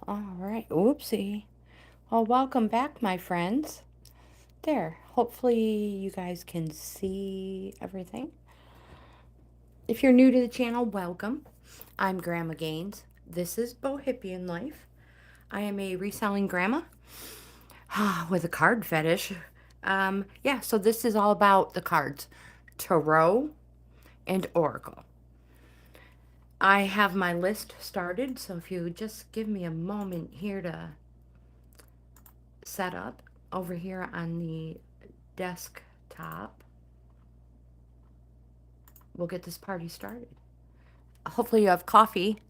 All right. Oopsie. Well, welcome back, my friends. There. Hopefully, you guys can see everything. If you're new to the channel, welcome. I'm Grandma Gaines. This is Bohippian Life. I am a reselling grandma with a card fetish. Yeah, so this is all about the cards Tarot and Oracle. I have my list started, so if you just give me a moment here to set up over here on the desktop, we'll get this party started. Hopefully you have coffee.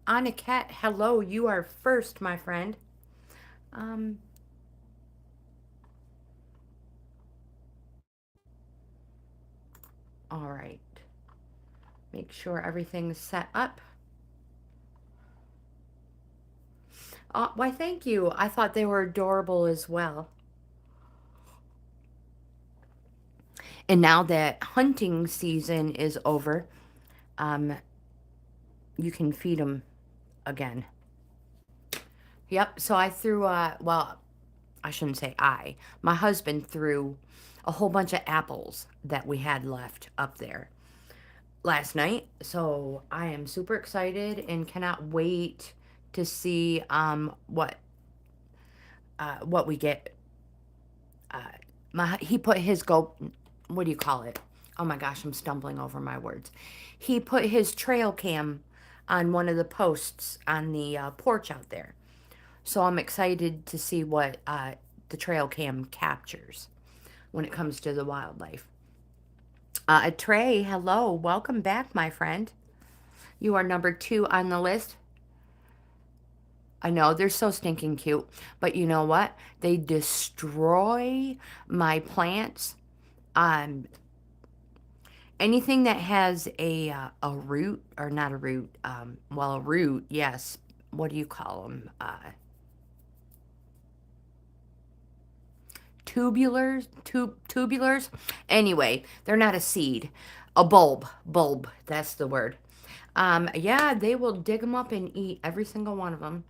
Aniket, hello, you are first, my friend. Um, all right. Make sure everything's set up. Why, thank you. I thought they were adorable as well. And now that hunting season is over, um, you can feed them again. Yep. So I threw, well, I shouldn't say I. My husband threw a whole bunch of apples that we had left up there last night. So I am super excited and cannot wait to see what we get. He put his what do you call it? Oh my gosh, I'm stumbling over my words. He put his trail cam on one of the posts on the porch out there. So I'm excited to see what the trail cam captures when it comes to the wildlife. Trey, hello. Welcome back, my friend. You are number 2 on the list. I know they're so stinking cute, but you know what? They destroy my plants. Um, Anything that has a root, or not a root, well, a root, yes. What do you call them? Tubulars. Anyway, they're not a seed, a bulb. That's the word. Yeah, they will dig them up and eat every single one of them.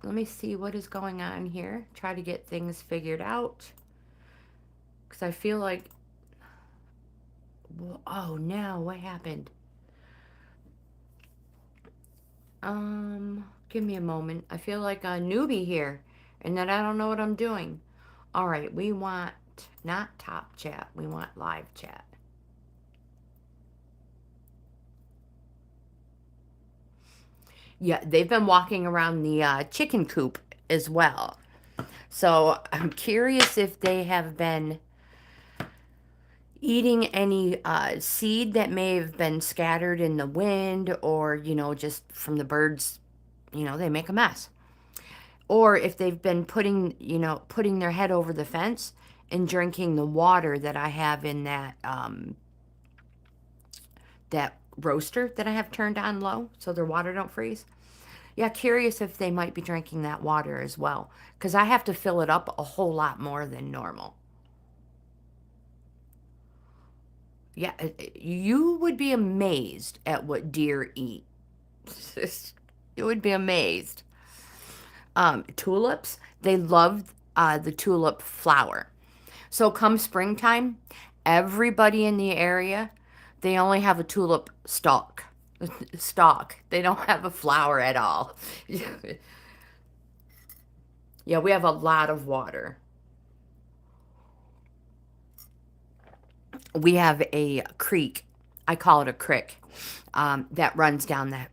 Let me see what is going on here. Try to get things figured out. Because I feel like, oh no, what happened? Give me a moment. I feel like a newbie here and that I don't know what I'm doing. All right, we want not top chat, we want live chat. Yeah, they've been walking around the chicken coop as well. So I'm curious if they have been eating any seed that may have been scattered in the wind, or, just from the birds, they make a mess. Or if they've been putting their head over the fence and drinking the water that I have in that roaster that I have turned on low so their water don't freeze. Yeah, curious if they might be drinking that water as well, because I have to fill it up a whole lot more than normal. Yeah, you would be amazed at what deer eat. You would be amazed. Tulips, they love the tulip flower. So come springtime, everybody in the area, they only have a tulip stalk. Stalk. They don't have a flower at all. Yeah, we have a lot of water. We have a creek. I call it a crick, that runs down that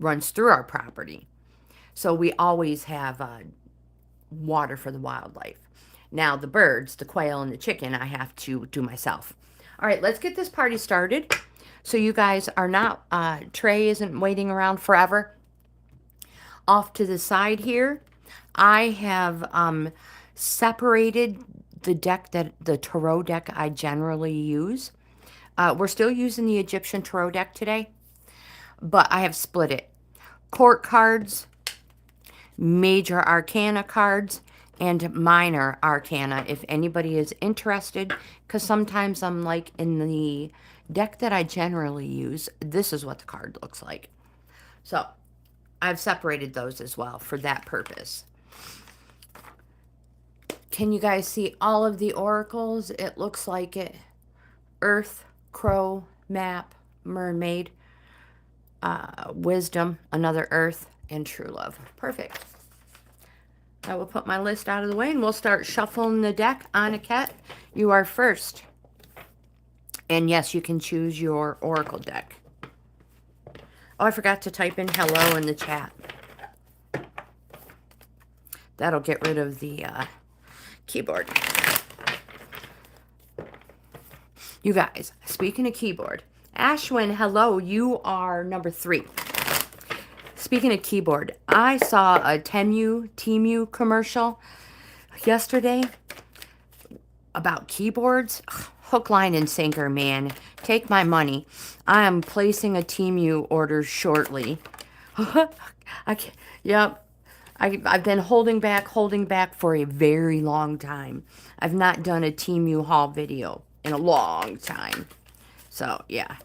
runs through our property. So we always have water for the wildlife. Now the birds, the quail and the chicken, I have to do myself. All right, let's get this party started. So you guys are not, Trey isn't waiting around forever. Off to the side here, I have separated the tarot deck I generally use. We're still using the Egyptian tarot deck today, but I have split it. Court cards, major arcana cards, and minor arcana if anybody is interested, because sometimes I'm like in the deck that I generally use, this is what the card looks like. So I've separated those as well for that purpose. Can you guys see all of the oracles? It looks like it. Earth, crow, map, mermaid, wisdom, another earth, and true love. Perfect. I will put my list out of the way and we'll start shuffling the deck. Aniket, you are first. And yes, you can choose your oracle deck. Oh, I forgot to type in hello in the chat. That'll get rid of the keyboard. You guys, speaking of keyboard, Ashwin, hello, you are number 3. Speaking of keyboard, I saw a Temu commercial yesterday about keyboards. Hook, line, and sinker, man. Take my money. I am placing a Temu order shortly. Yep. I've been holding back for a very long time. I've not done a Temu haul video in a long time. So, yeah.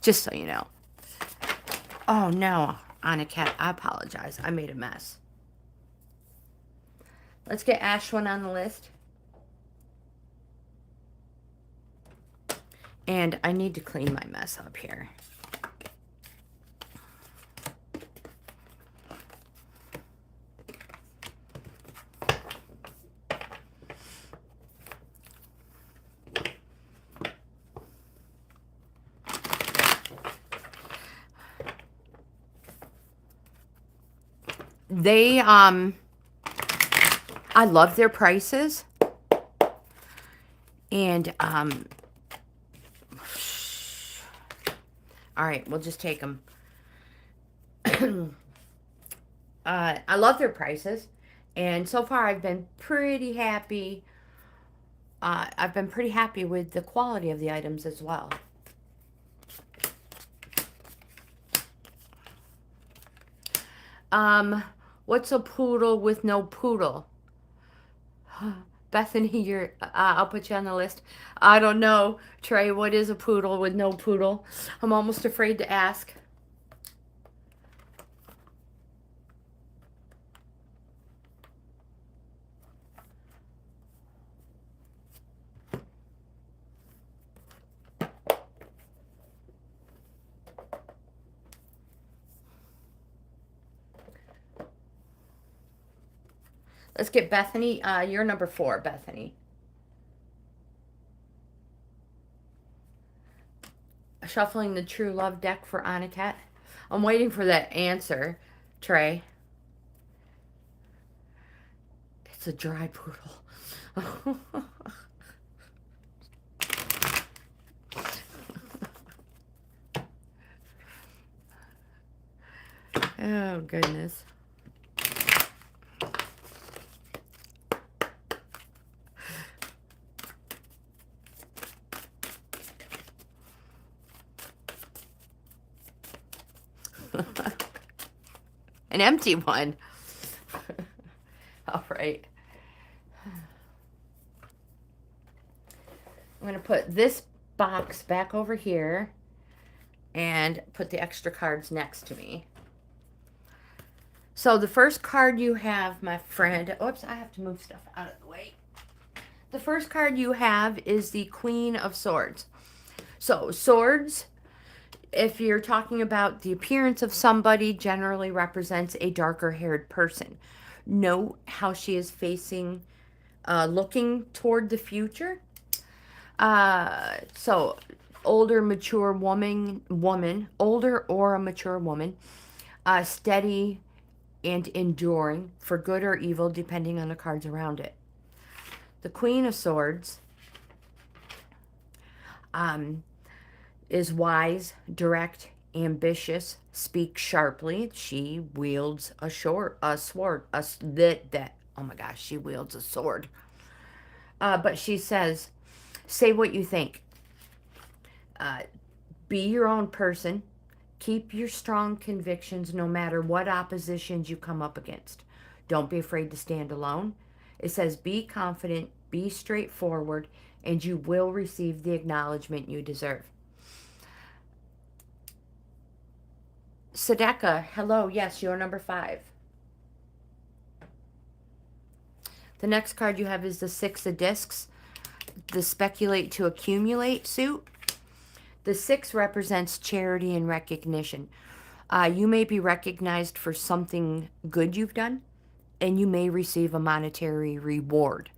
Just so you know. Oh, no. Aniket, I apologize. I made a mess. Let's get Ashwin on the list. And I need to clean my mess up here. They, I love their prices. And, all right, we'll just take them. I love their prices. And so far, I've been pretty happy. I've been pretty happy with the quality of the items as well. What's a poodle with no poodle? Bethany, I'll put you on the list. I don't know, Trey, what is a poodle with no poodle? I'm almost afraid to ask. Let's get Bethany. You're number 4, Bethany. Shuffling the True Love deck for Aniket. I'm waiting for that answer, Trey. It's a dry poodle. Oh, goodness. An empty one. All right. I'm going to put this box back over here and put the extra cards next to me. So the first card you have, my friend, oops, I have to move stuff out of the way. The first card you have is the Queen of Swords. So swords, if you're talking about the appearance of somebody, generally represents a darker haired person. Note how she is facing, looking toward the future. So older, mature woman, older or a mature woman, steady and enduring for good or evil, depending on the cards around it. The Queen of Swords is wise, direct, ambitious, speaks sharply. She wields a sword. Oh my gosh, she wields a sword. But she says, say what you think. Be your own person. Keep your strong convictions no matter what oppositions you come up against. Don't be afraid to stand alone. It says, be confident Be straightforward, and you will receive the acknowledgement you deserve. Sadeka, hello. Yes, you're number 5. The next card you have is the 6 of discs, the speculate to accumulate suit. The 6 represents charity and recognition. You may be recognized for something good you've done, and you may receive a monetary reward.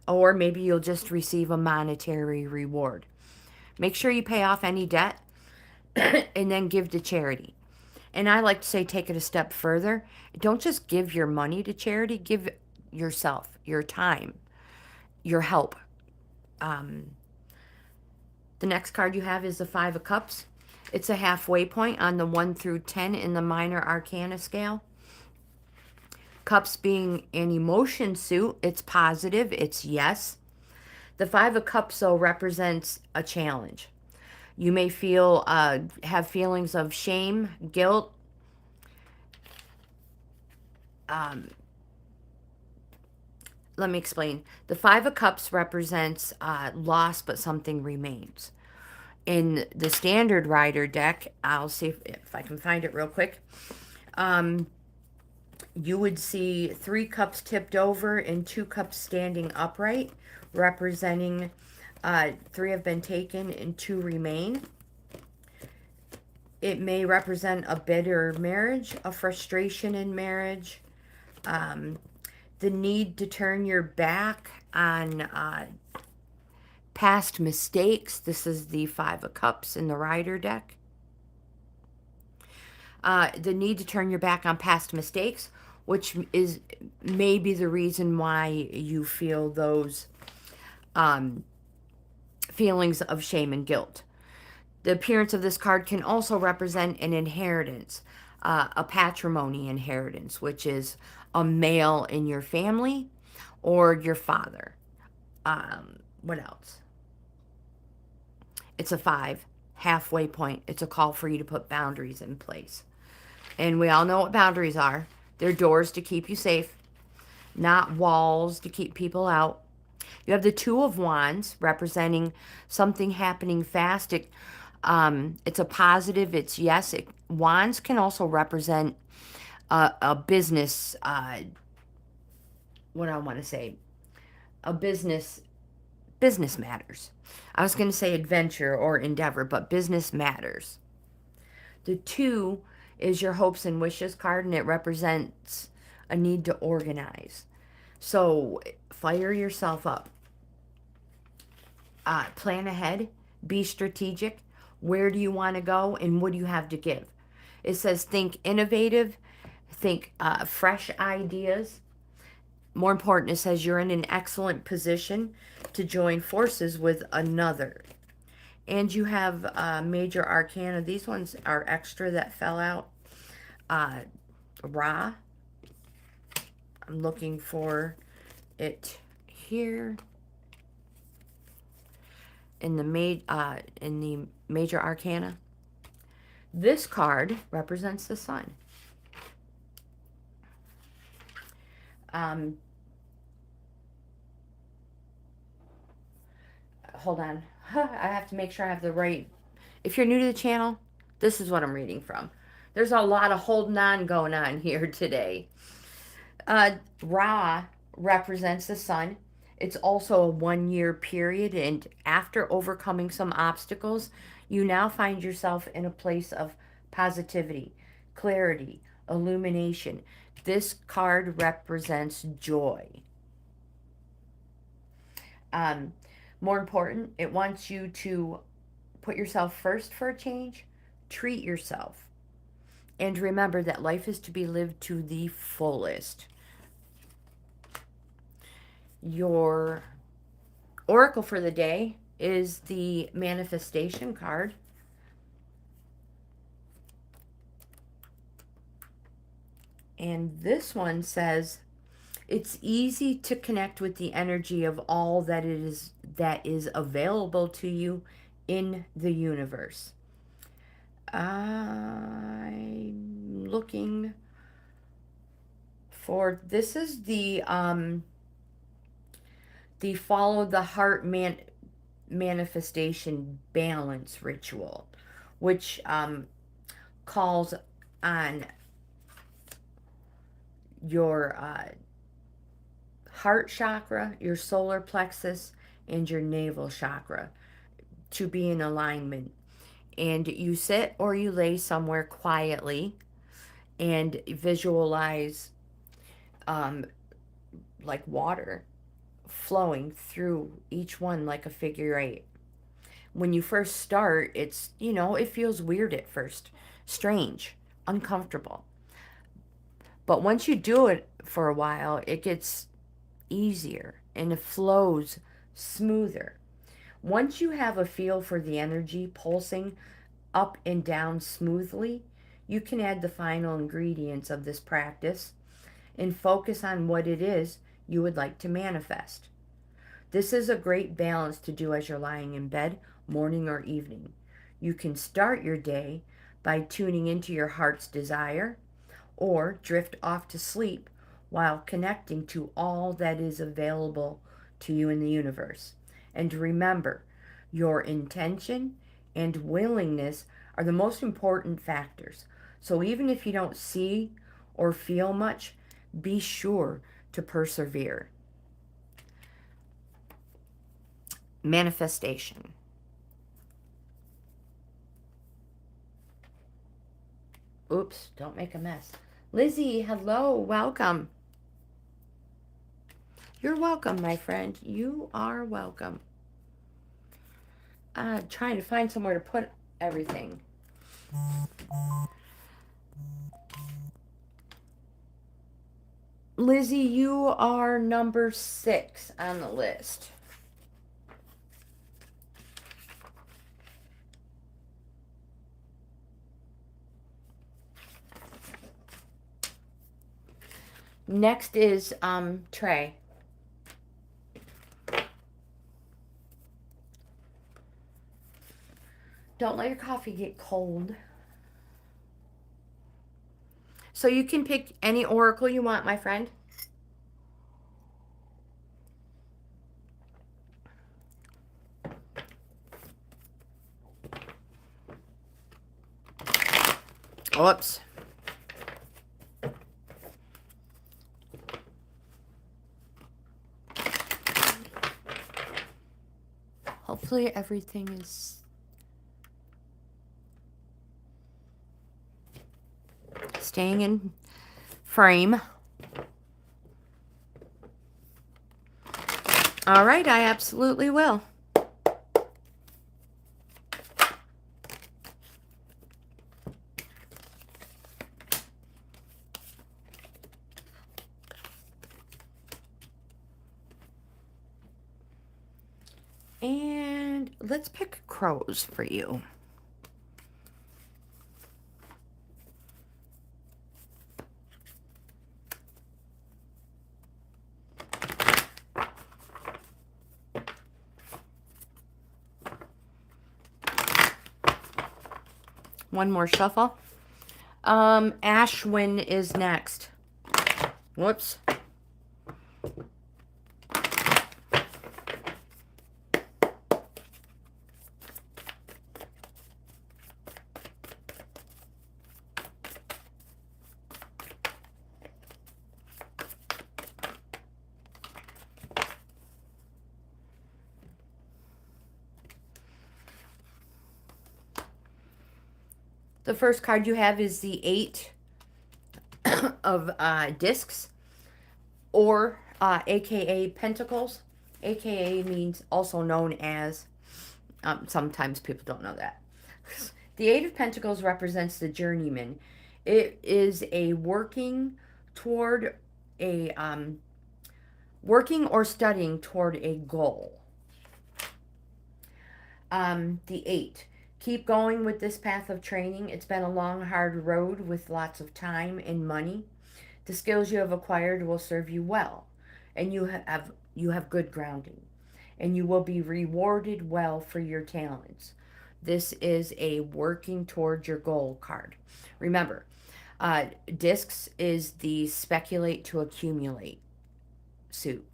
Or maybe you'll just receive a monetary reward. Make sure you pay off any debt and then give to charity. And I like to say, take it a step further. Don't just give your money to charity, give yourself, your time, your help. The next card you have is the 5 of Cups. It's a halfway point on the 1 through 10 in the minor arcana scale. Cups being an emotion suit, it's positive, it's yes. The 5 of Cups, though, represents a challenge. You may feel, have feelings of shame, guilt. Let me explain. The 5 of Cups represents loss, but something remains. In the standard rider deck, I'll see if I can find it real quick. You would see 3 cups tipped over and 2 cups standing upright, representing 3 have been taken and 2 remain. It may represent a bitter marriage, a frustration in marriage, the need to turn your back on past mistakes. This is the 5 of Cups in the rider deck. The need to turn your back on past mistakes, which is maybe the reason why you feel those feelings of shame and guilt. The appearance of this card can also represent an inheritance, a patrimony inheritance, which is a male in your family or your father. What else? It's a 5, halfway point. It's a call for you to put boundaries in place. And we all know what boundaries are. They're doors to keep you safe, not walls to keep people out. You have the 2 of Wands representing something happening fast. It's a positive. It's yes. Wands can also represent a business, what I want to say, a business matters. I was going to say adventure or endeavor, but business matters. The 2 is your hopes and wishes card, and it represents a need to organize. So fire yourself up. Plan ahead. Be strategic. Where do you want to go, and what do you have to give? It says think innovative, think fresh ideas. More important, it says you're in an excellent position to join forces with another. And you have major arcana. These ones are extra that fell out. Ra. I'm looking for it here. In the major arcana. This card represents the sun. Hold on. I have to make sure I have the right. If you're new to the channel, this is what I'm reading from. There's a lot of holding on going on here today. Ra represents the sun. It's also a 1-year period, and after overcoming some obstacles, you now find yourself in a place of positivity, clarity, illumination. This card represents joy. More important, it wants you to put yourself first for a change, treat yourself, and remember that life is to be lived to the fullest. Your oracle for the day is the manifestation card. And this one says, it's easy to connect with the energy of all that is available to you in the universe. I'm looking for, this is the the follow the heart manifestation balance ritual, which calls on your heart chakra, your solar plexus, and your navel chakra to be in alignment. And you sit or you lay somewhere quietly and visualize um, like water flowing through each one like a figure eight. When you first start, it's, it feels weird at first, strange, uncomfortable. But once you do it for a while, it gets easier and it flows smoother. Once you have a feel for the energy pulsing up and down smoothly, you can add the final ingredients of this practice and focus on what it is you would like to manifest. This is a great balance to do as you're lying in bed, morning or evening. You can start your day by tuning into your heart's desire or drift off to sleep while connecting to all that is available to you in the universe. And remember, your intention and willingness are the most important factors. So even if you don't see or feel much, be sure to persevere. Manifestation. Oops, don't make a mess. Lizzie, hello, welcome. You're welcome, my friend. You are welcome. Trying to find somewhere to put everything. Lizzie, you are number 6 on the list. Next is Trey. Don't let your coffee get cold. So you can pick any oracle you want, my friend. Whoops. Hopefully everything is staying in frame. All right, I absolutely will. And let's pick crows for you. One more shuffle. Ashwin is next. Whoops. The first card you have is the 8 of discs, or aka pentacles. Aka means also known as, sometimes people don't know that. The 8 of Pentacles represents the journeyman. It is a working toward a, working or studying toward a goal. The 8. Keep going with this path of training. It's been a long, hard road with lots of time and money. The skills you have acquired will serve you well, and you have good grounding, and you will be rewarded well for your talents. This is a working towards your goal card. Remember, discs is the speculate to accumulate suit.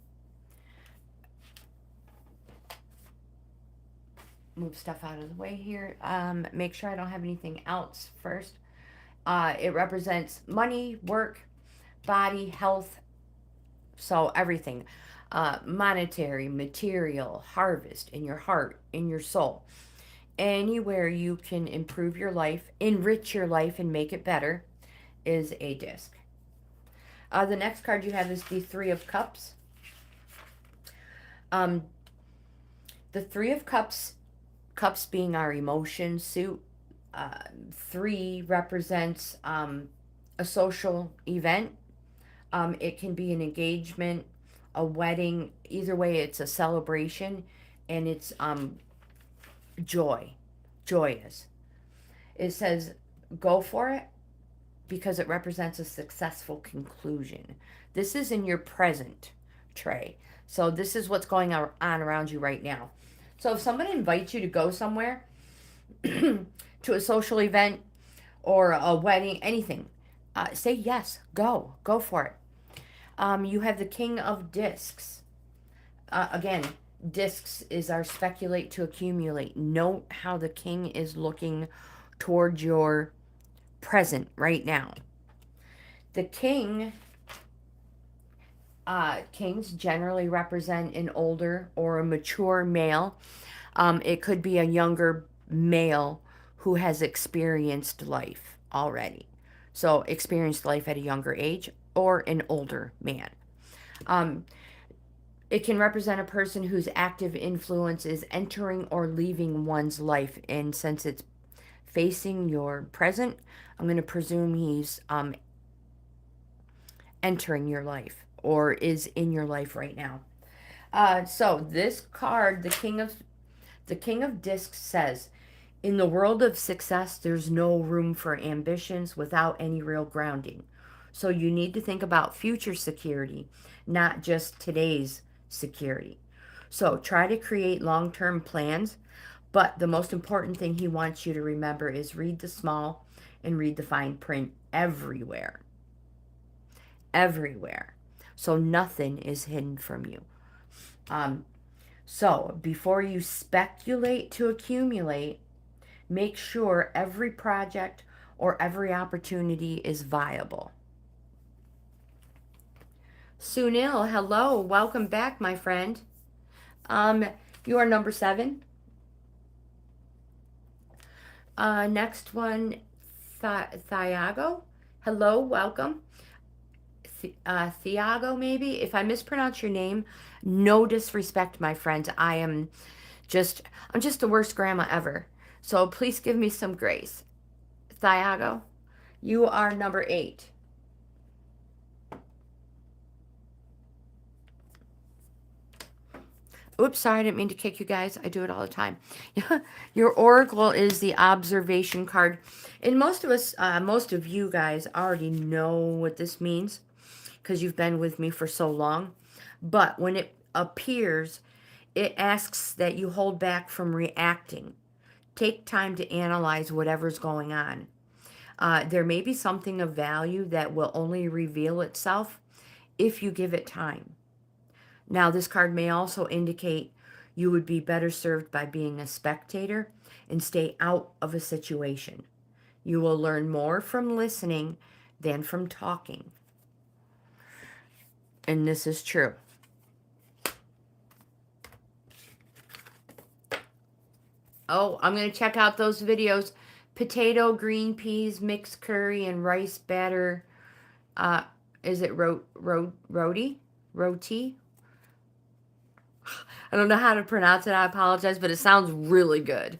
move stuff out of the way here. Make sure I don't have anything else first. It represents money, work, body, health, so everything. Monetary, material, harvest in your heart, in your soul. Anywhere you can improve your life, enrich your life, and make it better is a disc. The next card you have is the Three of Cups. The Three of Cups, cups being our emotion suit. Three represents a social event. It can be an engagement, a wedding. Either way, it's a celebration, and it's joyous. It says go for it because it represents a successful conclusion. This is in your present tray. So this is what's going on around you right now. So if someone invites you to go somewhere, to a social event or a wedding, anything, say yes, go for it. You have the King of Discs. Again, discs is our speculate to accumulate. Note how the king is looking toward your present right now. The king, kings generally represent an older or a mature male. It could be a younger male who has experienced life already. So experienced life at a younger age, or an older man. It can represent a person whose active influence is entering or leaving one's life. And since it's facing your present, I'm going to presume he's entering your life or is in your life right now. So this card, the King of Discs, says, in the world of success, there's no room for ambitions without any real grounding. So you need to think about future security, not just today's security. So try to create long-term plans, but the most important thing he wants you to remember is read the small and read the fine print everywhere. Everywhere. So nothing is hidden from you. So before you speculate to accumulate, make sure every project or every opportunity is viable. Sunil, hello. Welcome back, my friend. You are number 7. Next one, Thiago. Hello, welcome. Thiago, maybe. If I mispronounce your name, no disrespect, my friend. I'm just the worst grandma ever. So please give me some grace. Thiago, you are number 8. Oops, sorry, I didn't mean to kick you guys. I do it all the time. Your oracle is the observation card. And most of you guys already know what this means because you've been with me for so long. But when it appears, it asks that you hold back from reacting. Take time to analyze whatever's going on. There may be something of value that will only reveal itself if you give it time. Now, this card may also indicate you would be better served by being a spectator and stay out of a situation. You will learn more from listening than from talking. And this is true. Oh, I'm going to check out those videos. Potato, green peas, mixed curry, and rice batter. Is it roti? Roti? I don't know how to pronounce it. I apologize, but it sounds really good.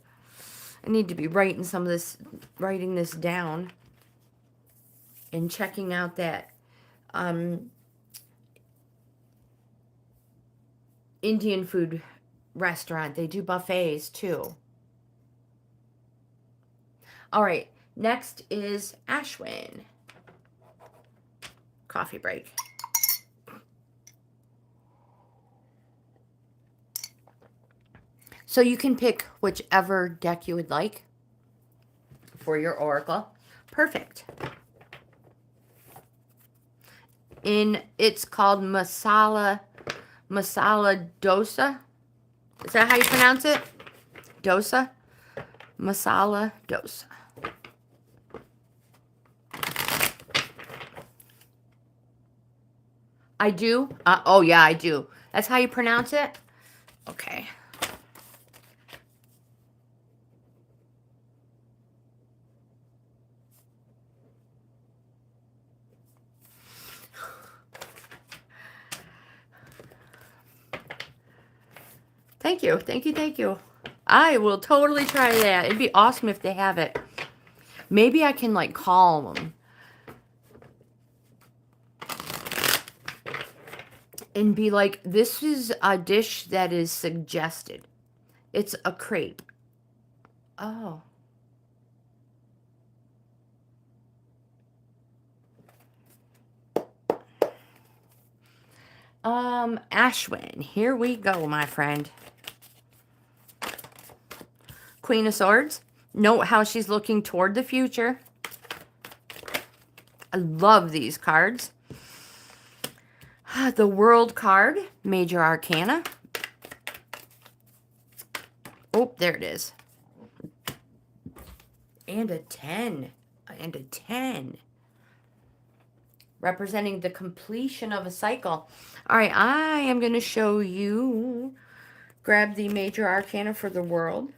I need to be writing this down and checking out that Indian food restaurant. They do buffets too. All right, next is Ashwin. Coffee break. So you can pick whichever deck you would like for your oracle. Perfect. It's called masala dosa. Is that how you pronounce it? Dosa. Masala dosa. I do? Oh, yeah, I do. That's how you pronounce it? Okay. Thank you. Thank you. Thank you. I will totally try that. It'd be awesome if they have it. Maybe I can, like, call them and be like, this is a dish that is suggested. It's a crepe. Oh. Ashwin. Here we go, my friend. Queen of Swords. Note how she's looking toward the future. I love these cards. The World card. Major Arcana. Oh, there it is. And a 10. And a 10. Representing the completion of a cycle. All right, I am going to show you. Grab the Major Arcana for the World.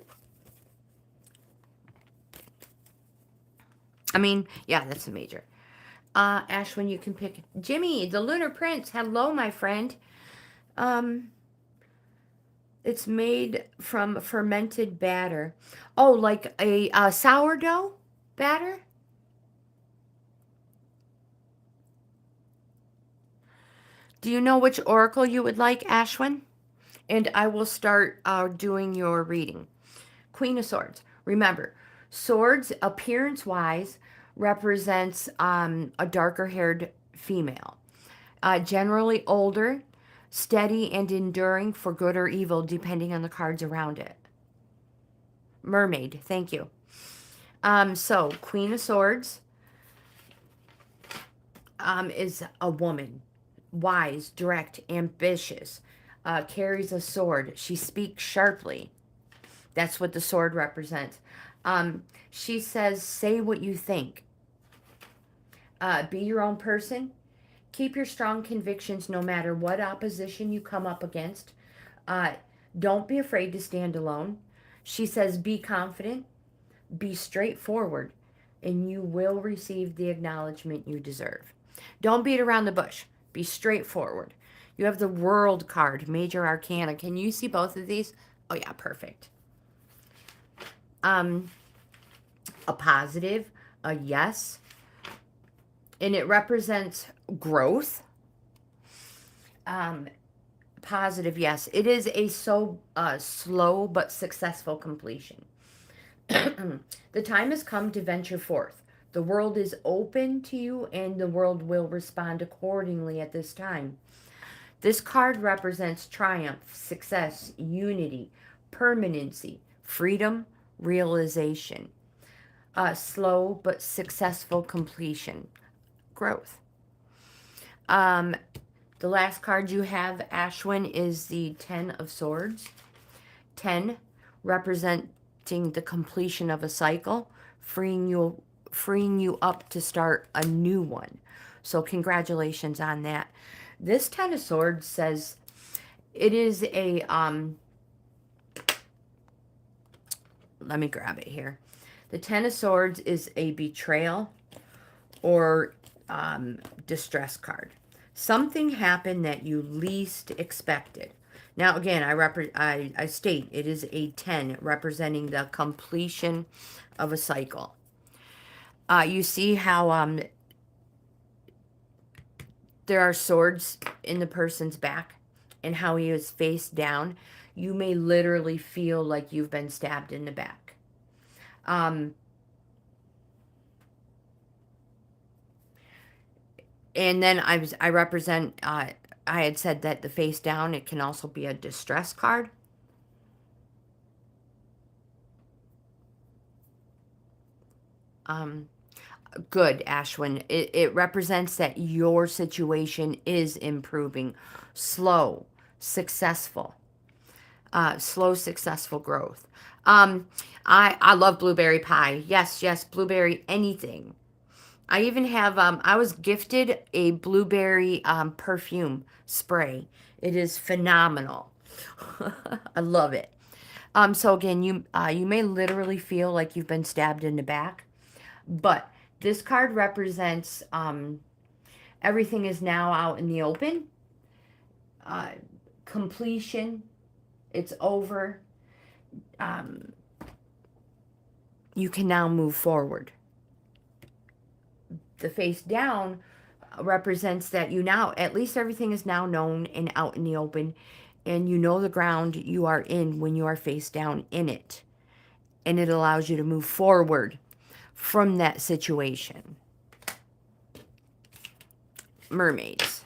I mean, yeah, that's a major. Ashwin, you can pick. Jimmy, the Lunar Prince. Hello, my friend. It's made from fermented batter. Oh, like a sourdough batter? Do you know which oracle you would like, Ashwin? And I will start doing your reading. Queen of Swords. Remember, swords, appearance-wise, represents a darker-haired female. Generally older, steady, and enduring for good or evil, depending on the cards around it. Mermaid, thank you. So, Queen of Swords is a woman. Wise, direct, ambitious, carries a sword. She speaks sharply. That's what the sword represents. She says, say what you think. Be your own person. Keep your strong convictions no matter what opposition you come up against. Don't be afraid to stand alone. She says, be confident. Be straightforward. And you will receive the acknowledgement you deserve. Don't beat around the bush. Be straightforward. You have the World card, Major Arcana. Can you see both of these? Oh, yeah, perfect. A positive, a yes. And it represents growth. Positive, yes. It is a slow but successful completion. The time has come to venture forth. The world is open to you, and the world will respond accordingly at this time. This card represents triumph, success, unity, permanency, freedom, realization. Slow but successful completion. Growth. The last card you have, Ashwin, is the 10 of Swords. 10 representing the completion of a cycle, freeing you up to start a new one. So congratulations on that. This 10 of Swords says it is a, let me grab it here. The 10 of Swords is a betrayal or distress card. Something happened that you least expected. Now, again, I state it is a 10 representing the completion of a cycle. You see how there are swords in the person's back and how he is face down. You may literally feel like you've been stabbed in the back. And then I represent, I had said that the face down, it can also be a distress card. Good, Ashwin. It represents that your situation is improving. Slow, successful. Slow, successful growth. I love blueberry pie. Yes, yes, blueberry anything. I even have, I was gifted a blueberry perfume spray. It is phenomenal. I love it. So again, you may literally feel like you've been stabbed in the back, but this card represents everything is now out in the open. Uh, Completion. It's over. Um, you can now move forward. The face down represents that you now, at least everything is now known and out in the open, and you know the ground you are in when you are face down in it. And it allows you to move forward from that situation. Mermaids.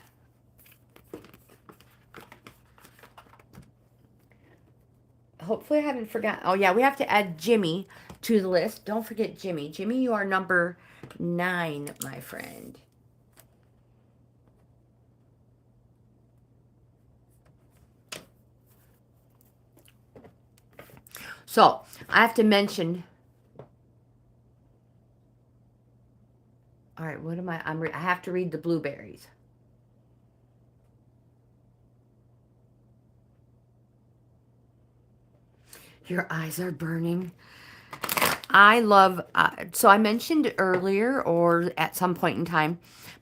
Hopefully I haven't forgotten. Oh yeah, we have to add Jimmy to the list. Don't forget Jimmy. Jimmy, you are number 9, my friend. So, I have to mention. All right, what am I? I have to read the blueberries. Your eyes are burning. I love, so I mentioned earlier or at some point in time,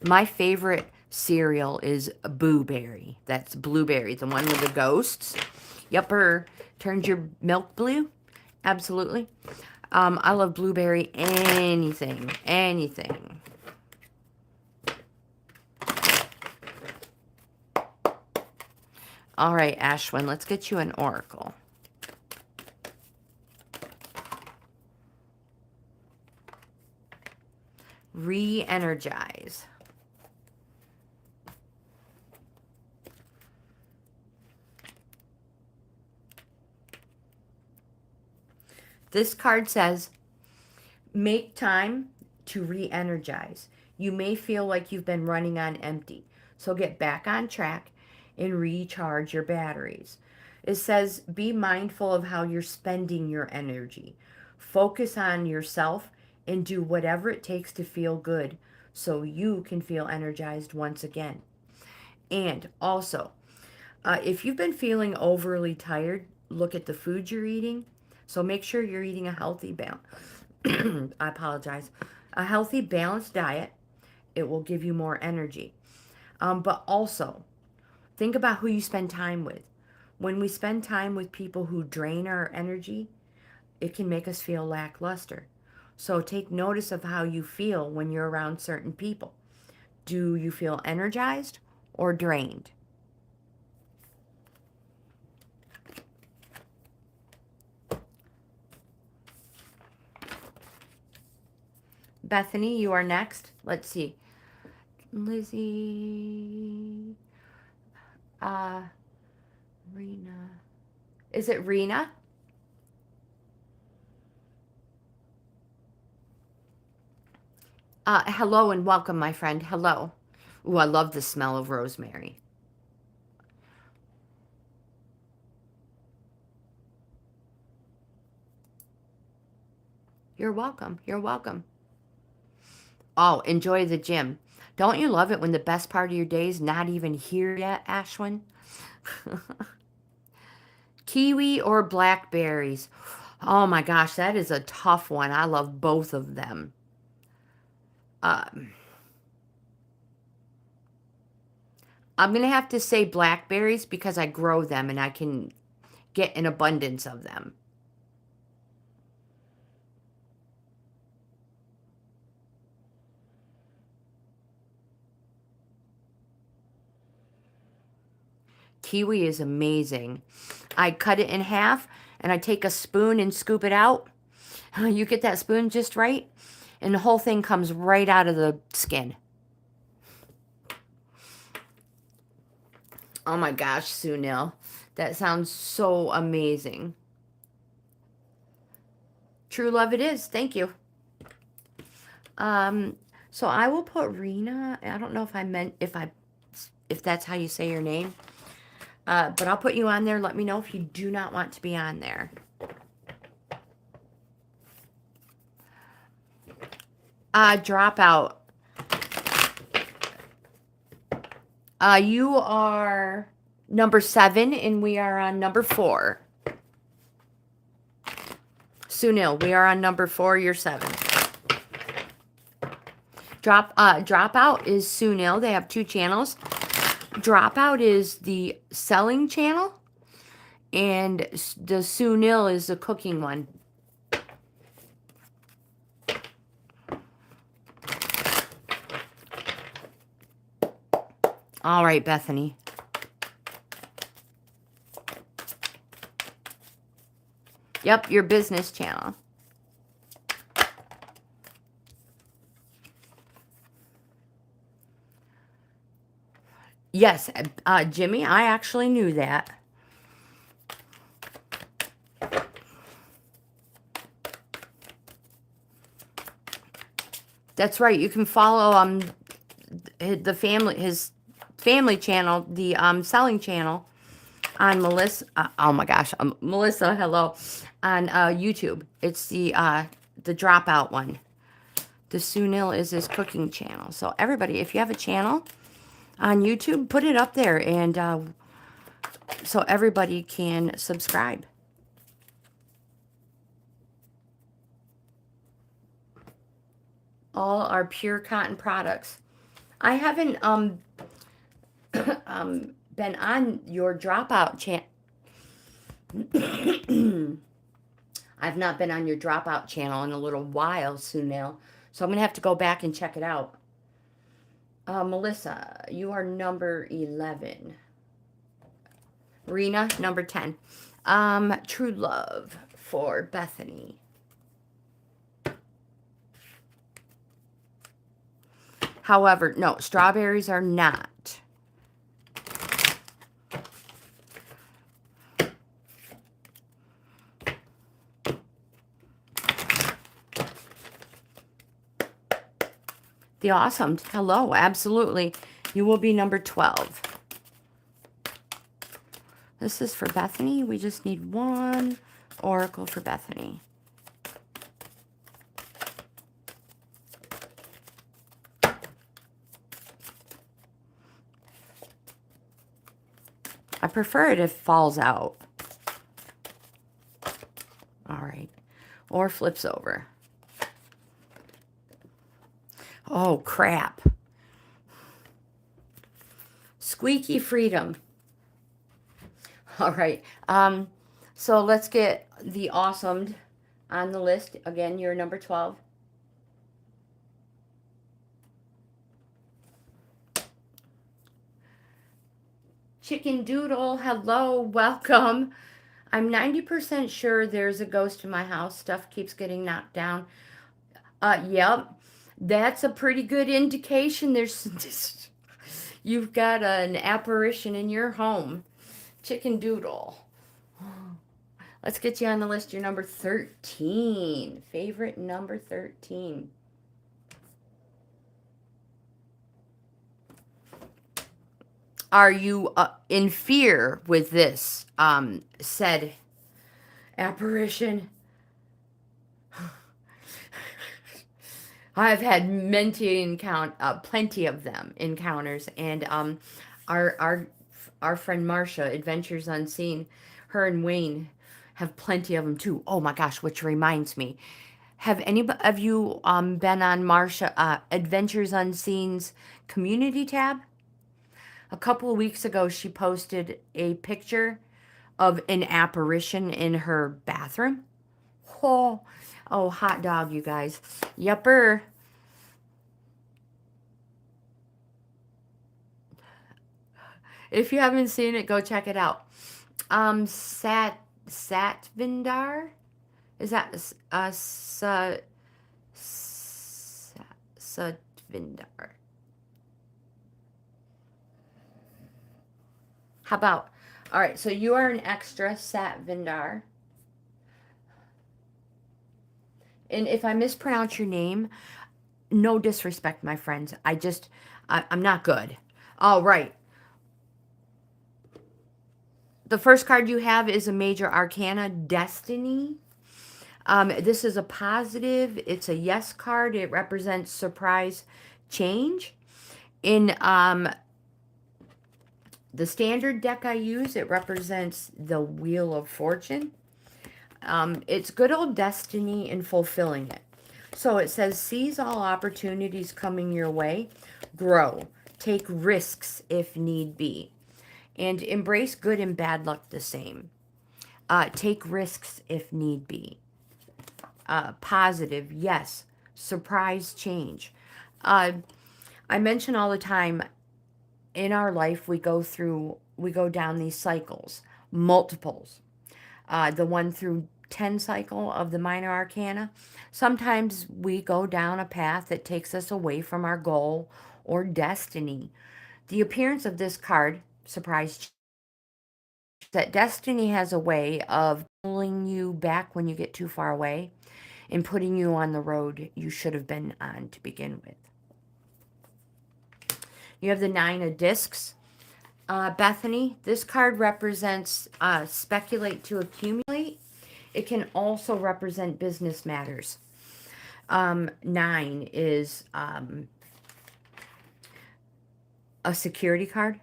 my favorite cereal is Boo-Berry. That's Blueberry, the one with the ghosts. Yupper, turns your milk blue. Absolutely. I love Blueberry anything, anything. All right, Ashwin, let's get you an oracle. Re-energize. This card says, make time to re-energize. You may feel like you've been running on empty, so get back on track and recharge your batteries. It says, be mindful of how you're spending your energy. Focus on yourself and do whatever it takes to feel good so you can feel energized once again. And also, if you've been feeling overly tired, look at the food you're eating. So make sure you're eating a healthy balance. I apologize. A healthy, balanced diet. It will give you more energy. But also, think about who you spend time with. When we spend time with people who drain our energy, it can make us feel lackluster. So take notice of how you feel when you're around certain people. Do you feel energized or drained? Bethany, you are next. Let's see. Lizzie. Rena. Is it Rena? Hello and welcome, my friend. Hello. Ooh, I love the smell of rosemary. You're welcome. You're welcome. Oh, enjoy the gym. Don't you love it when the best part of your day is not even here yet, Ashwin? Kiwi or blackberries? Oh my gosh, that is a tough one. I love both of them. I'm going to have to say blackberries because I grow them and I can get an abundance of them. Kiwi is amazing. I cut it in half and I take a spoon and scoop it out. You get that spoon just right and the whole thing comes right out of the skin. Oh my gosh, Sunil. That sounds so amazing. True love it is. Thank you. So I will put Rena. I don't know if I meant if that's how you say your name. But I'll put you on there. Let me know if you do not want to be on there. Dropout. You are number 7, and we are on number 4. Sunil, we are on number 4. You're 7. Dropout is Sunil. They have 2 channels. Dropout is the selling channel, and the Sunil is the cooking one. All right, Bethany. Yep, your business channel. Yes, Jimmy, I actually knew that. That's right. You can follow his family channel, the selling channel on Melissa. Oh my gosh, Melissa, hello, on YouTube. It's the Dropout one. The Sunil is his cooking channel. So everybody, if you have a channel on YouTube, put it up there, and so everybody can subscribe. All are pure cotton products. I haven't been on your Dropout channel. I've not been on your Dropout channel in a little while, Sunil. So I'm going to have to go back and check it out. Melissa, you are number 11. Rena, number 10. True Love for Bethany. However, no, strawberries are not. The Awesome. Hello, absolutely. You will be number 12. This is for Bethany. We just need one oracle for Bethany. I prefer it if it falls out. All right. Or flips over. Oh, crap. Squeaky Freedom. All right. So let's get the Awesome on the list. Again, you're number 12. Chicken Doodle, hello, welcome. I'm 90% sure there's a ghost in my house. Stuff keeps getting knocked down. Yep. That's a pretty good indication. You've got an apparition in your home. Chicken Doodle. Let's get you on the list. You're number 13. Favorite number 13. Are you in fear with this said apparition? I've had plenty of them encounters, and our friend Marcia, Adventures Unseen, her and Wayne have plenty of them too. Oh my gosh, which reminds me, have any of you been on Marcia Adventures Unseen's community tab? A couple of weeks ago, she posted a picture of an apparition in her bathroom. Oh, hot dog, you guys. Yupper. If you haven't seen it, go check it out. Satvindar? Is that Satvindar? How about, all right, so you are an extra, Satvindar. And if I mispronounce your name, no disrespect, my friends. I'm not good. All right. The first card you have is a major arcana, Destiny. This is a positive. It's a yes card. It represents surprise change. In the standard deck I use, it represents the Wheel of Fortune. It's good old destiny and fulfilling it. So it says, seize all opportunities coming your way, grow, take risks if need be, and embrace good and bad luck the same. Take risks if need be. Positive, yes. Surprise change. I mention all the time, in our life we go down these cycles, multiples. The 1 through 10 cycle of the minor arcana. Sometimes we go down a path that takes us away from our goal or destiny. The appearance of this card, surprise, that destiny has a way of pulling you back when you get too far away and putting you on the road you should have been on to begin with. You have the 9 of discs. Bethany, this card represents speculate to accumulate. It can also represent business matters. 9 is a security card.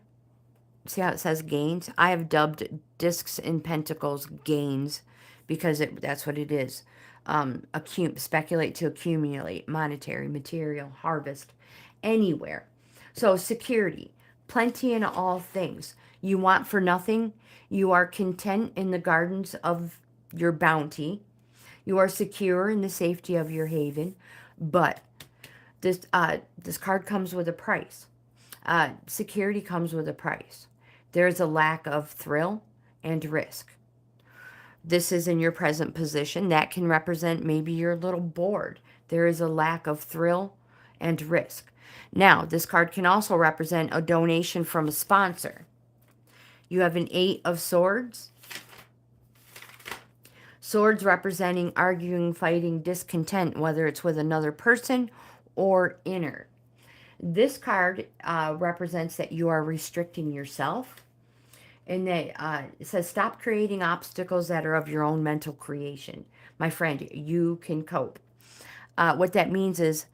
See how it says GAINZ? I have dubbed discs and pentacles GAINZ because that's what it is. Speculate to accumulate, monetary, material, harvest, anywhere. So security, plenty in all things. You want for nothing. You are content in the gardens of your bounty. You are secure in the safety of your haven. But this card comes with a price. Security comes with a price. There is a lack of thrill and risk. This is in your present position. That can represent maybe you're a little bored. There is a lack of thrill and risk. Now, this card can also represent a donation from a sponsor. You have an 8 of Swords. Swords representing arguing, fighting, discontent, whether it's with another person or inner. This card represents that you are restricting yourself. And it says, stop creating obstacles that are of your own mental creation. My friend, you can cope. What that means is,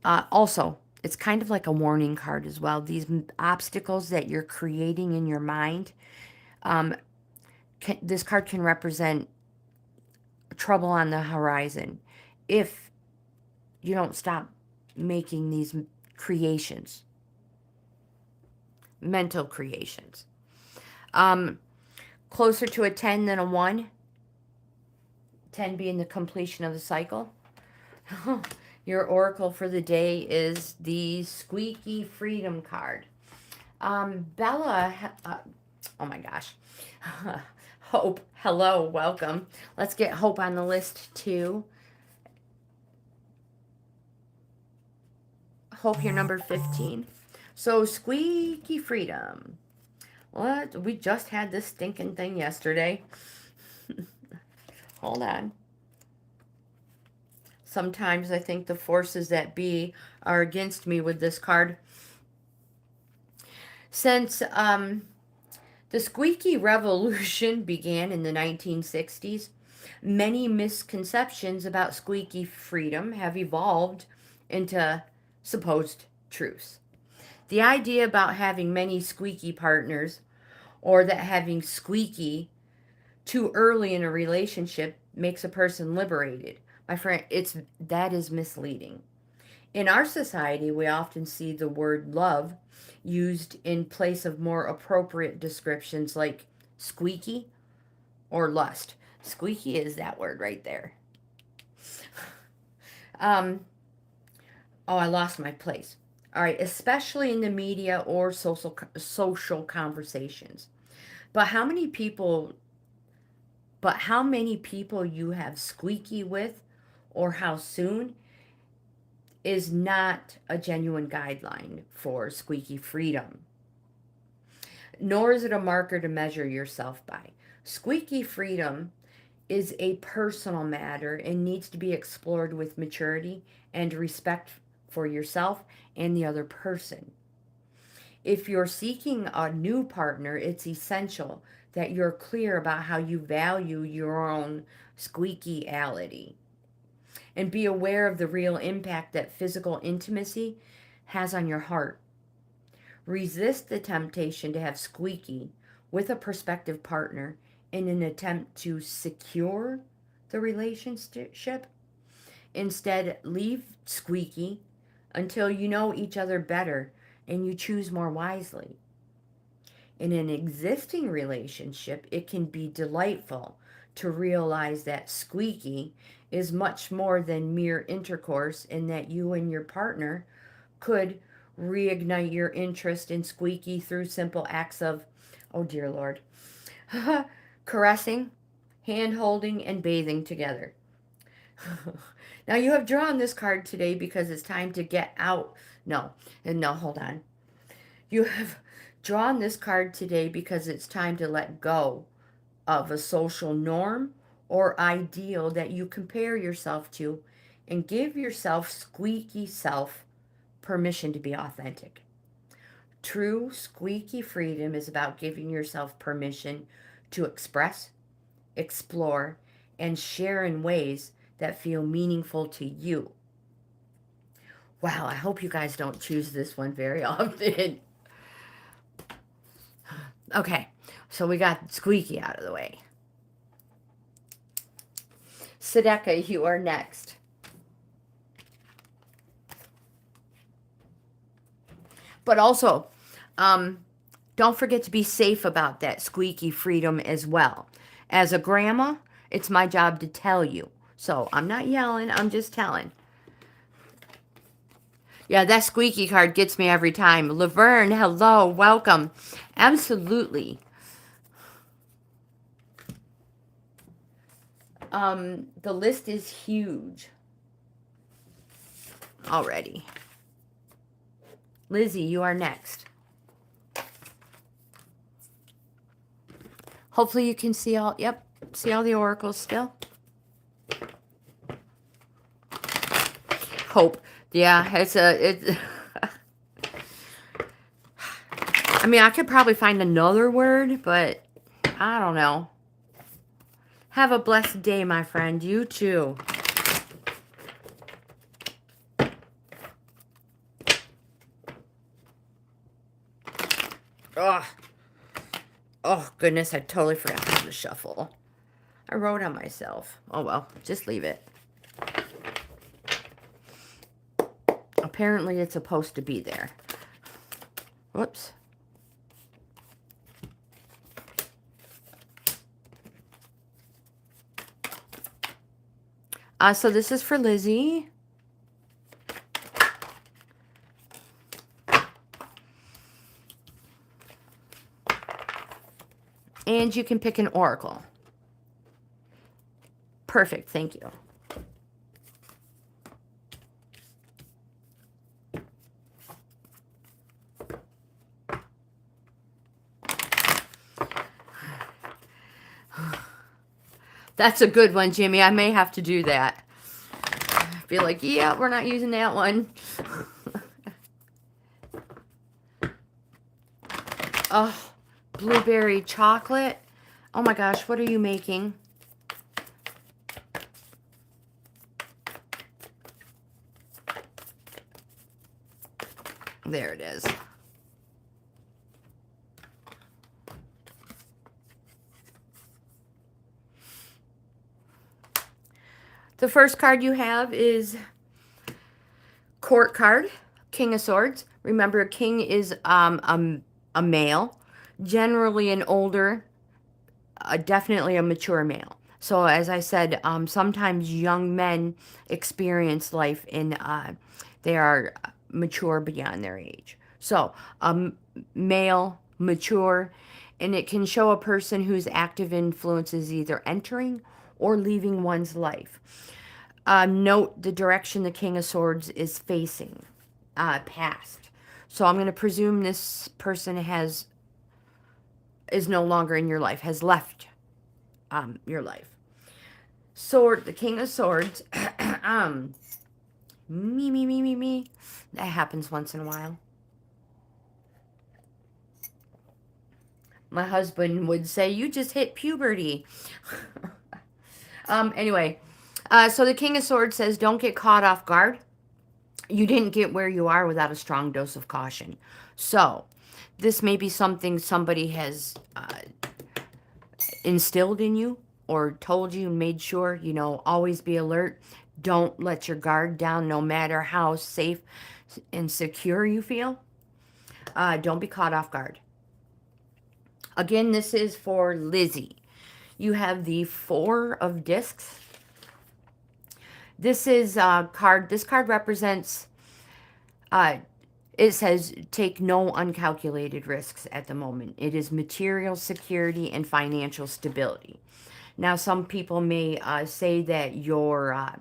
also, it's kind of like a warning card as well. These obstacles that you're creating in your mind, this card can represent trouble on the horizon if you don't stop making these creations, mental creations. Closer to a 10 than a 1. 10 being the completion of the cycle. Your oracle for the day is the Squeaky Freedom card. Bella, oh my gosh. Hope, hello, welcome. Let's get Hope on the list too. Hope, you're number 15. So, Squeaky Freedom. What? We just had this stinking thing yesterday. Hold on. Sometimes I think the forces that be are against me with this card. Since the squeaky revolution began in the 1960s, many misconceptions about squeaky freedom have evolved into supposed truths. The idea about having many squeaky partners, or that having squeaky too early in a relationship makes a person liberated. My friend, that is misleading. In our society, we often see the word love used in place of more appropriate descriptions like squeaky or lust. Squeaky is that word right there. Oh, I lost my place. All right, especially in the media or social conversations. But how many people you have squeaky with, or how soon, is not a genuine guideline for squeaky freedom. Nor is it a marker to measure yourself by. Squeaky freedom is a personal matter and needs to be explored with maturity and respect for yourself and the other person. If you're seeking a new partner, it's essential that you're clear about how you value your own squeakyality. And be aware of the real impact that physical intimacy has on your heart. Resist the temptation to have squeaky with a prospective partner in an attempt to secure the relationship. Instead, leave squeaky until you know each other better and you choose more wisely. In an existing relationship, it can be delightful to realize that squeaky is much more than mere intercourse, and that you and your partner could reignite your interest in squeaky through simple acts of, oh dear Lord, caressing, hand holding, and bathing together. Now you have drawn this card today because it's time to get out. No, hold on. You have drawn this card today because it's time to let go of a social norm or ideal that you compare yourself to, and give yourself squeaky self permission to be authentic. True squeaky freedom is about giving yourself permission to express, explore, and share in ways that feel meaningful to you. Wow, I hope you guys don't choose this one very often. Okay, so we got squeaky out of the way. Sadeka, you are next. But also, don't forget to be safe about that squeaky freedom as well. As a grandma, it's my job to tell you. So I'm not yelling, I'm just telling. Yeah, that squeaky card gets me every time. Laverne, hello, welcome. Absolutely. The list is huge already. Lizzie, you are next. Hopefully you can see all, see all the oracles still. Hope. Yeah, I mean, I could probably find another word, but I don't know. Have a blessed day, my friend. You too. Oh, goodness, I totally forgot how to shuffle. I wrote on myself. Oh, well, just leave it. Apparently, it's supposed to be there. Whoops. So this is for Lizzie. And you can pick an oracle. Perfect, thank you. That's a good one, Jimmy. I may have to do that. Be like, yeah, we're not using that one. Oh, blueberry chocolate. Oh my gosh, what are you making? There it is. The first card you have is Court card, King of Swords. Remember, a king is a male, generally an older, definitely a mature male. So as I said, sometimes young men experience life in, they are mature beyond their age. So male, mature, and it can show a person whose active influence is either entering or leaving one's life. Note the direction the King of Swords is facing, past. So I'm going to presume this person is no longer in your life, has left your life. Sword, the King of Swords. Me. That happens once in a while. My husband would say, you just hit puberty. Anyway, so the King of Swords says, don't get caught off guard. You didn't get where you are without a strong dose of caution. So this may be something somebody has instilled in you or told you and made sure, you know, always be alert. Don't let your guard down no matter how safe and secure you feel. Don't be caught off guard. Again, this is for Lizzie. You have the Four of Discs. This is a card. This card represents, it says, take no uncalculated risks at the moment. It is material security and financial stability. Now, some people may say that you're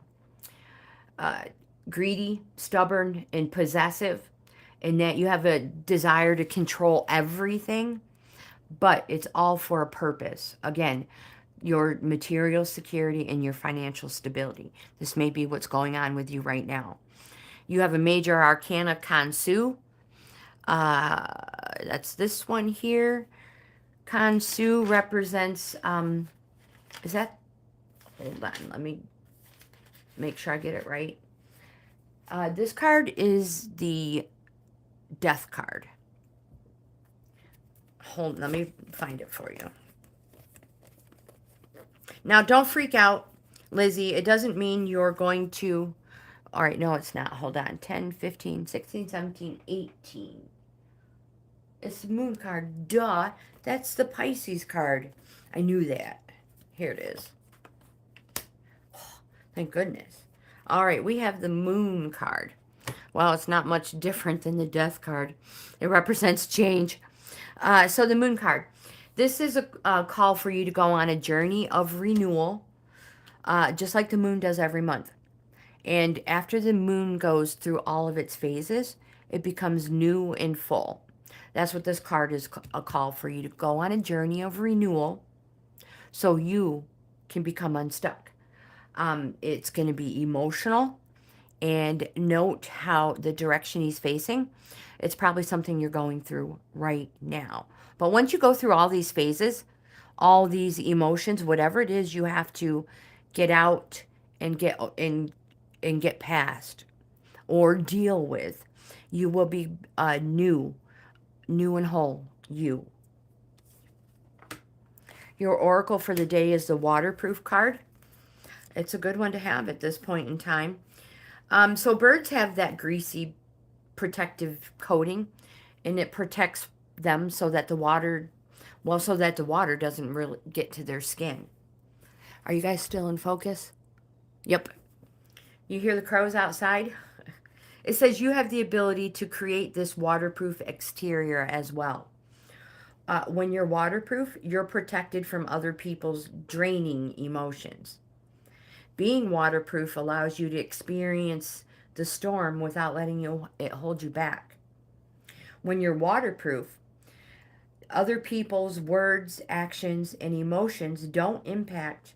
greedy, stubborn, and possessive, and that you have a desire to control everything, but it's all for a purpose. Again, your material security and your financial stability. This may be what's going on with you right now. You have a major arcana Kansu. That's this one here. Kansu represents, is that, hold on, let me make sure I get it right. This card is the Death card. Hold, let me find it for you. Now, don't freak out, Lizzie. It doesn't mean you're going to... All right, no, it's not. Hold on. 10, 15, 16, 17, 18. It's the Moon card. Duh. That's the Pisces card. I knew that. Here it is. Oh, thank goodness. All right, we have the Moon card. Well, it's not much different than the Death card. It represents change. So the Moon card. This is a call for you to go on a journey of renewal, just like the moon does every month. And after the moon goes through all of its phases, it becomes new and full. That's what this card is, a call for you to go on a journey of renewal so you can become unstuck. It's going to be emotional. And note how the direction he's facing, it's probably something you're going through right now. But once you go through all these phases, all these emotions, whatever it is you have to get out and get past or deal with, you will be new and whole, you. Your oracle for the day is the Waterproof card. It's a good one to have at this point in time. So birds have that greasy protective coating, and it protects them so that the water, well, so that the water doesn't really get to their skin. Are you guys still in focus? Yep. You hear the crows outside? It says you have the ability to create this waterproof exterior as well. When you're waterproof, you're protected from other people's draining emotions. Being waterproof allows you to experience the storm without letting it hold you back. When you're waterproof, other people's words, actions, and emotions don't impact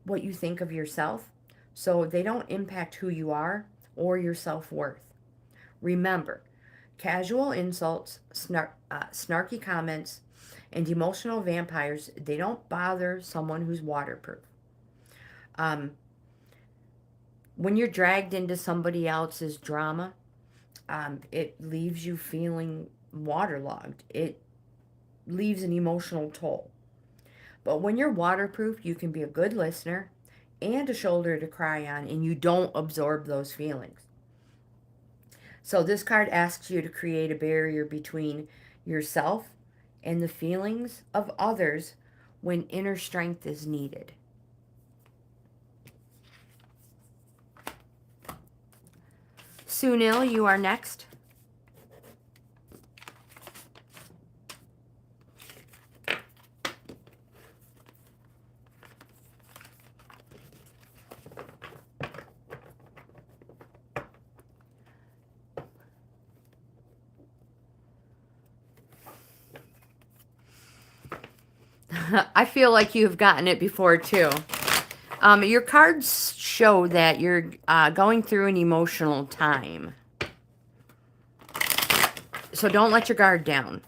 what you think of yourself, so they don't impact who you are or your self-worth. Remember, casual insults, snarky comments, and emotional vampires, they don't bother someone who's waterproof. When you're dragged into somebody else's drama, it leaves you feeling waterlogged. It leaves an emotional toll. But when you're waterproof, you can be a good listener and a shoulder to cry on, and you don't absorb those feelings. So this card asks you to create a barrier between yourself and the feelings of others when inner strength is needed. Sunil, you are next. I feel like you've gotten it before too. Your cards show that you're going through an emotional time. So don't let your guard down.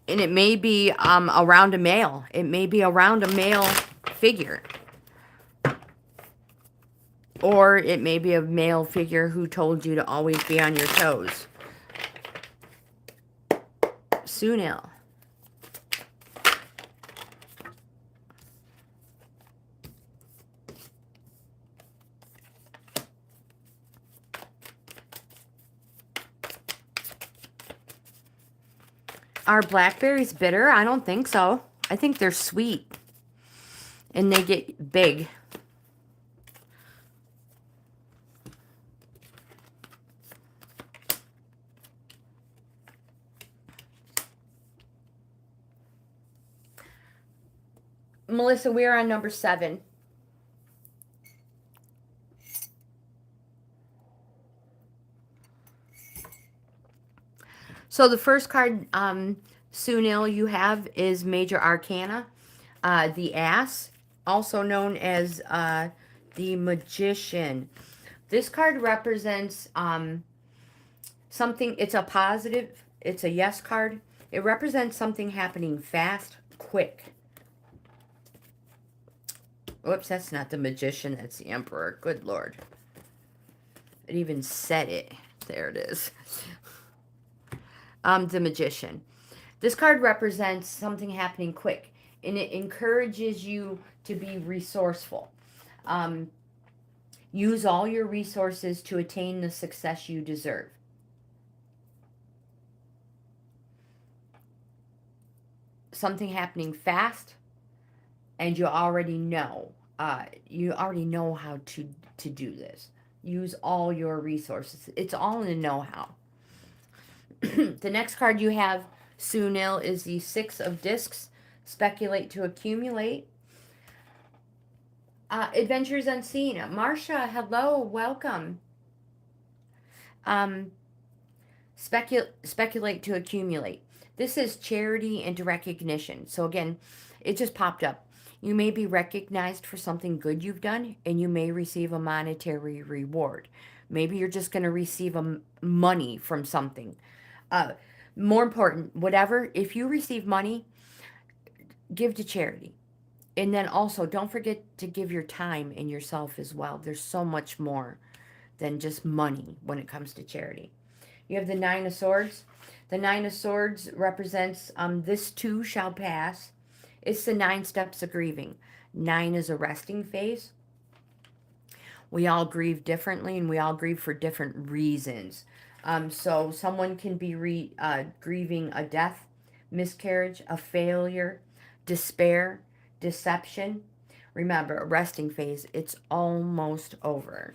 And it may be around a male. It may be around a male figure. Or it may be a male figure who told you to always be on your toes. Sunil. Are blackberries bitter? I don't think so. I think they're sweet. And they get big. Melissa, we're on number 7. So the first card, Sunil, you have is Major Arcana, the Ass, also known as the Magician. This card represents something, it's a positive, it's a yes card. It represents something happening fast, quick. Whoops, that's not the Magician, that's the Emperor. Good Lord. It even said it. There it is. The Magician. This card represents something happening quick, and it encourages you to be resourceful. Use all your resources to attain the success you deserve. Something happening fast, and you already know. You already know how to do this. Use all your resources. It's all in the know-how. The next card you have, Sunil, is the 6 of Discs. Speculate to accumulate. Adventures Unseen. Marsha, hello, welcome. Speculate to accumulate. This is charity and recognition. So again, it just popped up. You may be recognized for something good you've done, and you may receive a monetary reward. Maybe you're just going to receive money from something. More important, whatever, if you receive money, give to charity. And then also, don't forget to give your time and yourself as well. There's so much more than just money when it comes to charity. You have the 9 of Swords. The 9 of Swords represents this too shall pass. It's the 9 steps of grieving. 9 is a resting phase. We all grieve differently, and we all grieve for different reasons. So someone can be grieving a death, miscarriage, a failure, despair, deception. Remember, a resting phase, it's almost over.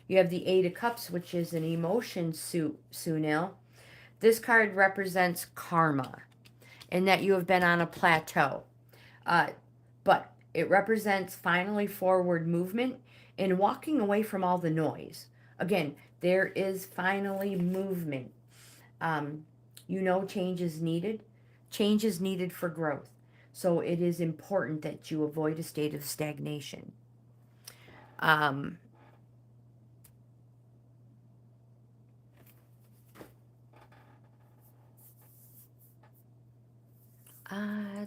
You have the 8 of Cups, which is an emotion suit, Sunil. This card represents karma, and that you have been on a plateau. But it represents finally forward movement and walking away from all the noise. Again, there is finally movement. You know change is needed. Change is needed for growth. So it is important that you avoid a state of stagnation.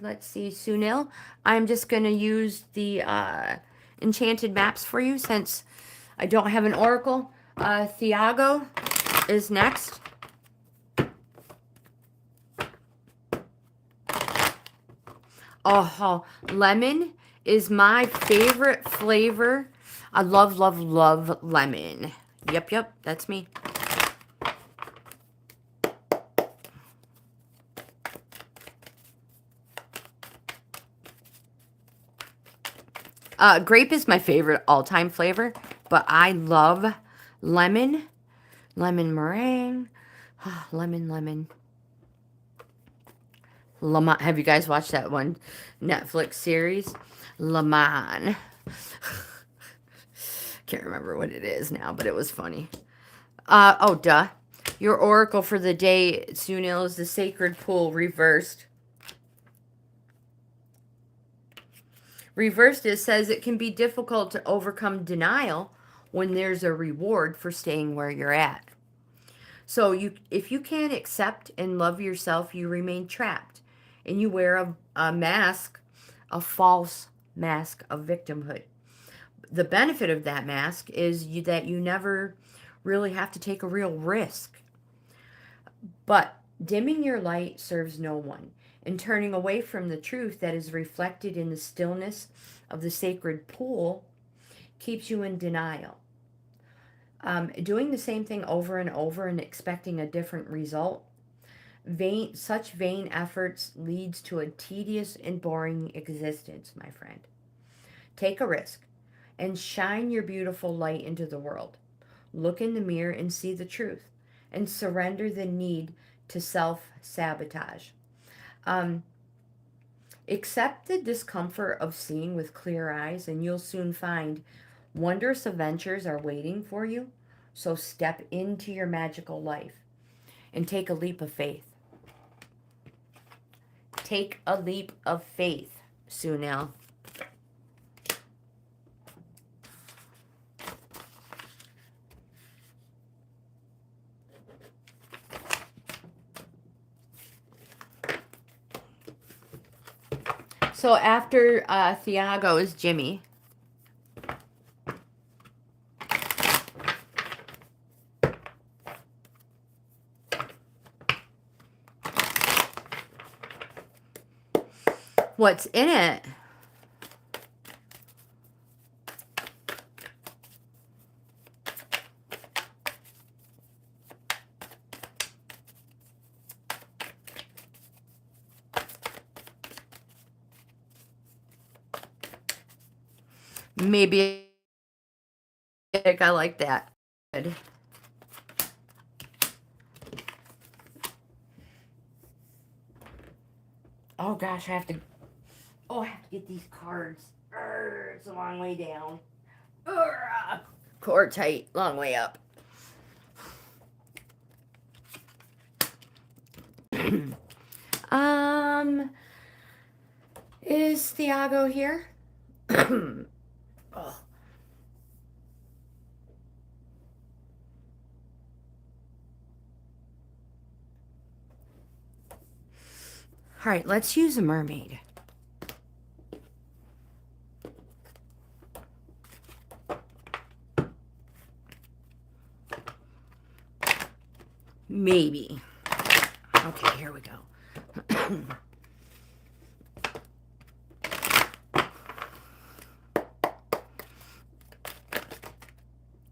Let's see, Sunil. I'm just going to use the enchanted maps for you since I don't have an oracle. Thiago is next. Oh, lemon is my favorite flavor. I love, love, love lemon. Yep, that's me. Grape is my favorite all-time flavor, but I love lemon. Lemon meringue. Lemon. Lemon. Have you guys watched that one Netflix series? Lemon. Can't remember what it is now, but it was funny. Oh, duh. Your oracle for the day, Sunil, is the Sacred Pool reversed. Reversed, it says it can be difficult to overcome denial when there's a reward for staying where you're at. So if you can't accept and love yourself, you remain trapped. And you wear a mask, a false mask of victimhood. The benefit of that mask is that you never really have to take a real risk. But dimming your light serves no one, and turning away from the truth that is reflected in the stillness of the sacred pool keeps you in denial. Doing the same thing over and over and expecting a different result, such vain efforts leads to a tedious and boring existence, my friend. Take a risk and shine your beautiful light into the world. Look in the mirror and see the truth, and surrender the need to self-sabotage. Um, accept the discomfort of seeing with clear eyes, and you'll soon find wondrous adventures are waiting for you. So step into your magical life and take a leap of faith. Take a leap of faith, Sunil. So after Thiago is Jimmy. What's in it? Maybe I like that. Good. Oh gosh, I have to get these cards. It's a long way down. Core tight, long way up. Is Thiago here? Oh. All right, let's use a mermaid. Maybe. Okay, here we go.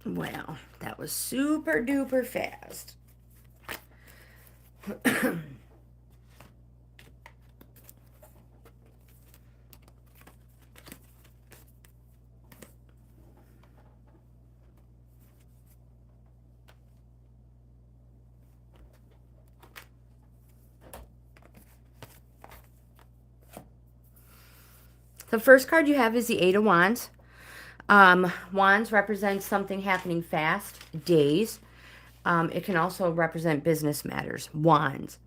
Wow, that was super duper fast. The first card you have is the Eight of Wands. Wands represents something happening fast, days. It can also represent business matters. Wands,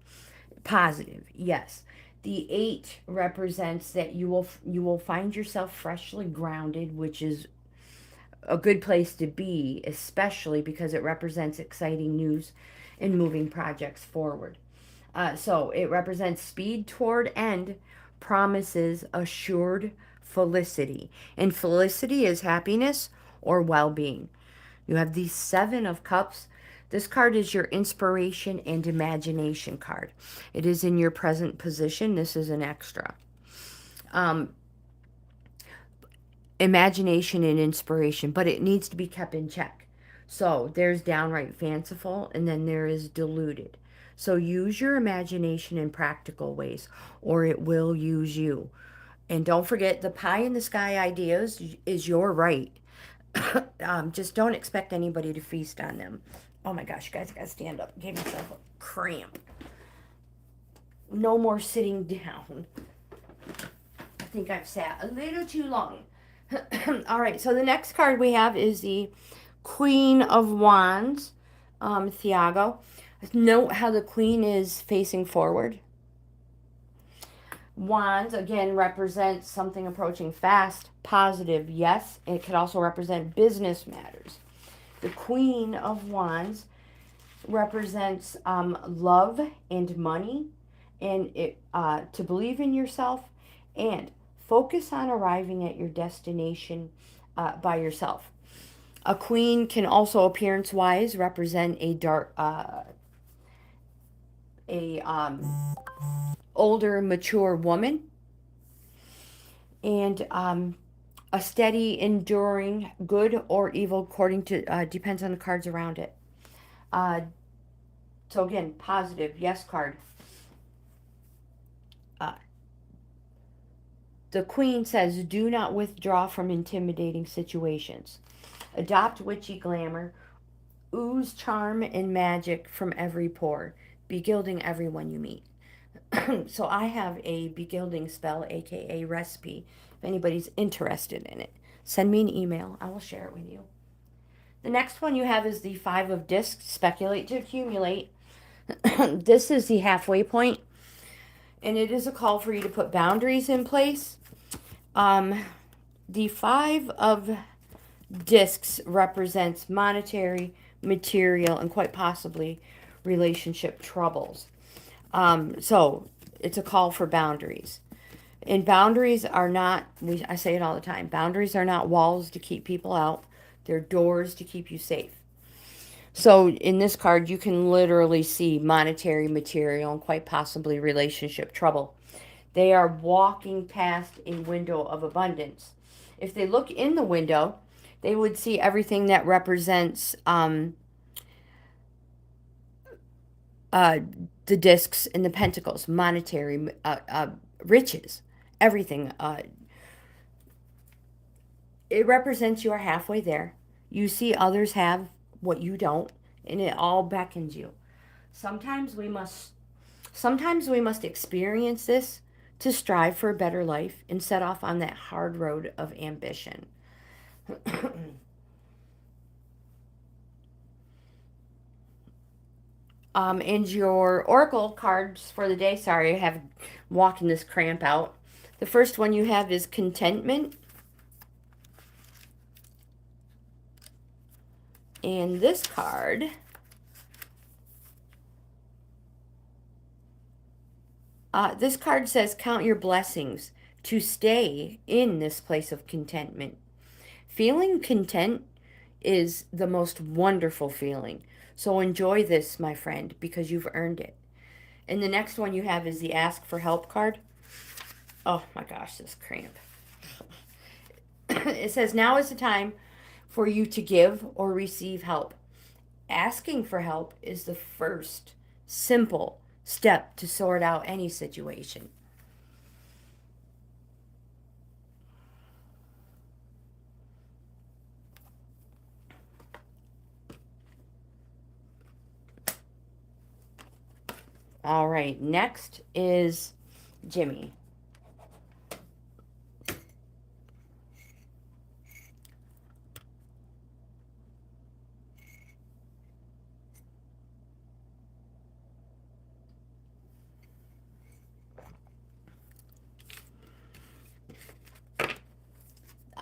positive, yes. The 8 represents that you will find yourself freshly grounded, which is a good place to be, especially because it represents exciting news and moving projects forward. So it represents speed toward end, promises assured felicity. And felicity is happiness or well-being. You have the 7 of Cups. This card is your inspiration and imagination card. It is in your present position. This is an extra. Imagination and inspiration, but it needs to be kept in check. So there's downright fanciful, and then there is deluded. So use your imagination in practical ways, or it will use you. And don't forget, the pie in the sky ideas is your right. Just don't expect anybody to feast on them. Oh my gosh, you guys gotta stand up. Give yourself a cramp. No more sitting down. I think I've sat a little too long. All right, so the next card we have is the Queen of Wands, Thiago. Note how the Queen is facing forward. Wands, again, represents something approaching fast, positive, yes. It could also represent business matters. The Queen of Wands represents love and money, and to believe in yourself and focus on arriving at your destination by yourself. A queen can also, appearance wise, represent a dark, a older, mature woman, and a steady, enduring, good or evil, according to depends on the cards around it. Uh, so again, positive, yes card. Uh, the Queen says, do not withdraw from intimidating situations. Adopt witchy glamour. Ooze charm and magic from every pore. Begilding everyone you meet. So I have a begilding spell, aka recipe. If anybody's interested in it, send me an email. I will share it with you. The next one you have is the Five of Discs. Speculate to accumulate. This is the halfway point, and it is a call for you to put boundaries in place. The Five of Discs represents monetary, material, and quite possibly relationship troubles. So it's a call for boundaries. And boundaries are not, I say it all the time, boundaries are not walls to keep people out, they're doors to keep you safe. So in this card, you can literally see monetary, material, and quite possibly relationship trouble. They are walking past a window of abundance. If they look in the window, they would see everything that represents the discs and the pentacles, monetary, riches, everything. It represents you are halfway there. You see others have what you don't, and it all beckons you. Sometimes we must sometimes we must experience this to strive for a better life and set off on that hard road of ambition. And your oracle cards for the day, sorry, I have walking this cramp out. The first one you have is contentment. And this card says count your blessings to stay in this place of contentment. Feeling content is the most wonderful feeling. So enjoy this, my friend, because you've earned it. And the next one you have is the ask for help card. Oh my gosh, this cramp. It says now is the time for you to give or receive help. Asking for help is the first simple step to sort out any situation. All right, next is Jimmy.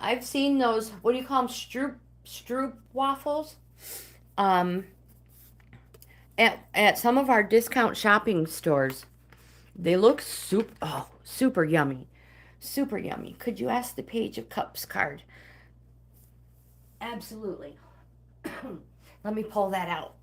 I've seen those, what do you call them, stroop waffles? Um, at some of our discount shopping stores. They look super yummy. Super yummy. Could you ask the Page of Cups card? Absolutely. Let me pull that out.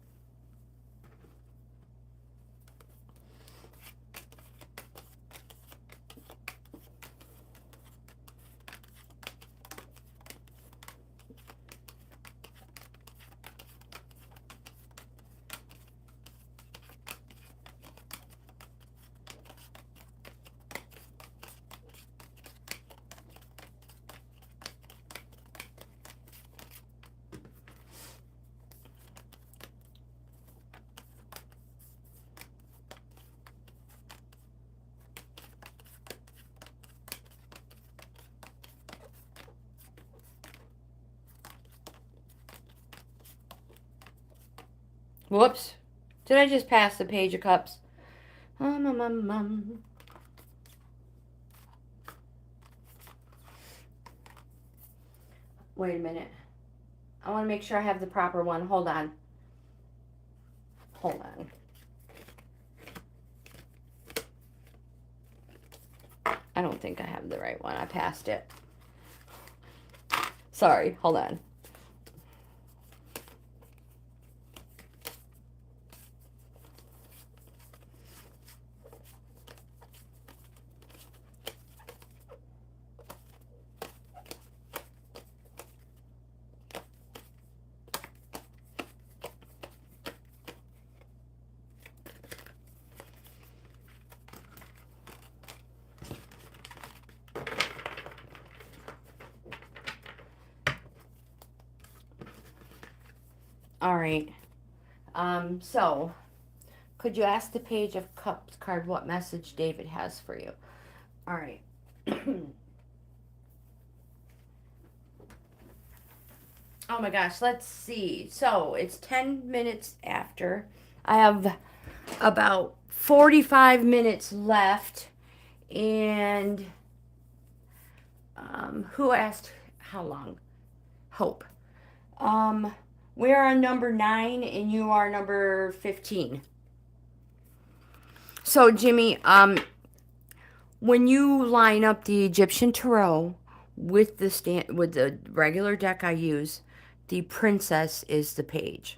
Whoops. Did I just pass the Page of Cups? Wait a minute. I want to make sure I have the proper one. Hold on. Hold on. I don't think I have the right one. I passed it. Sorry, hold on. All right. So, could you ask the Page of Cups card what message David has for you? All right. Oh my gosh, let's see. So, it's 10 minutes after. I have about 45 minutes left. And who asked how long? Hope. We are on number 9 and you are number 15. So, Jimmy, when you line up the Egyptian Tarot with the regular deck I use, the princess is the page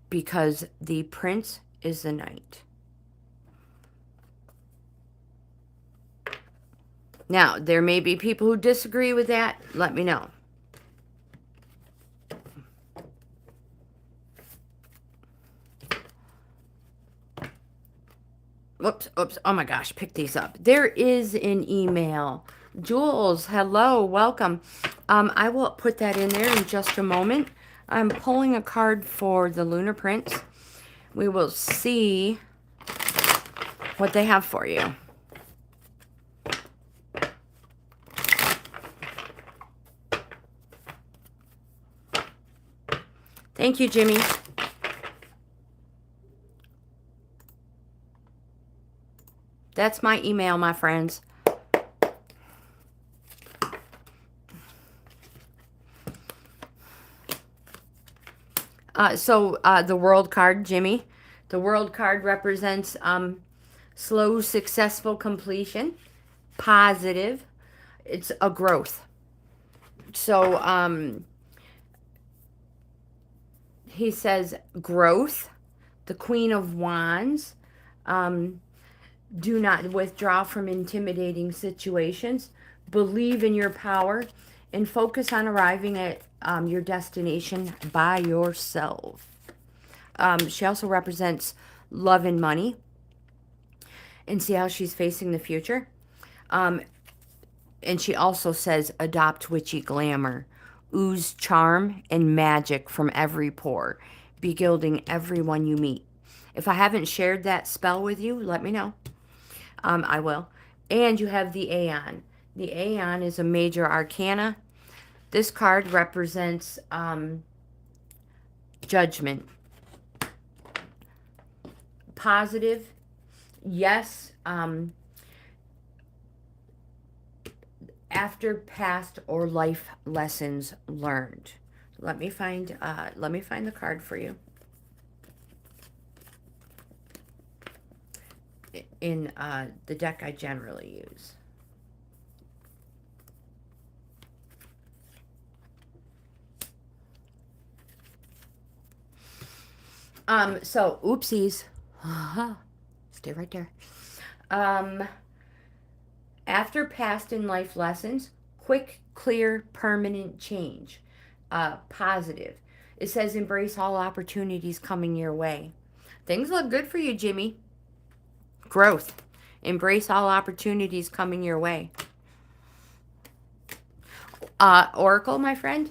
because the prince is the knight. Now, there may be people who disagree with that. Let me know. Oops. Oh my gosh, pick these up. There is an email. Jules, hello, welcome. I will put that in there in just a moment. I'm pulling a card for the Lunar Prince. We will see what they have for you. Thank you, Jimmy. That's my email, my friends. The World card, Jimmy. The World card represents slow, successful completion. Positive. It's a growth. So, he says growth. The Queen of Wands. Do not withdraw from intimidating situations. Believe in your power and focus on arriving at your destination by yourself. She also represents love and money. And see how she's facing the future. And she also says adopt witchy glamour. Ooze charm and magic from every pore. Be gilding everyone you meet. If I haven't shared that spell with you, let me know. I will. And you have the Aeon. The Aeon is a major arcana. This card represents judgment. Positive. Yes. After past or life lessons learned. Let me find the card for you. In the deck I generally use. So oopsies. Stay right there. After past and life lessons, quick, clear, permanent change. Positive. It says embrace all opportunities coming your way. Things look good for you, Jimmy. Growth. Embrace all opportunities coming your way. Oracle, my friend.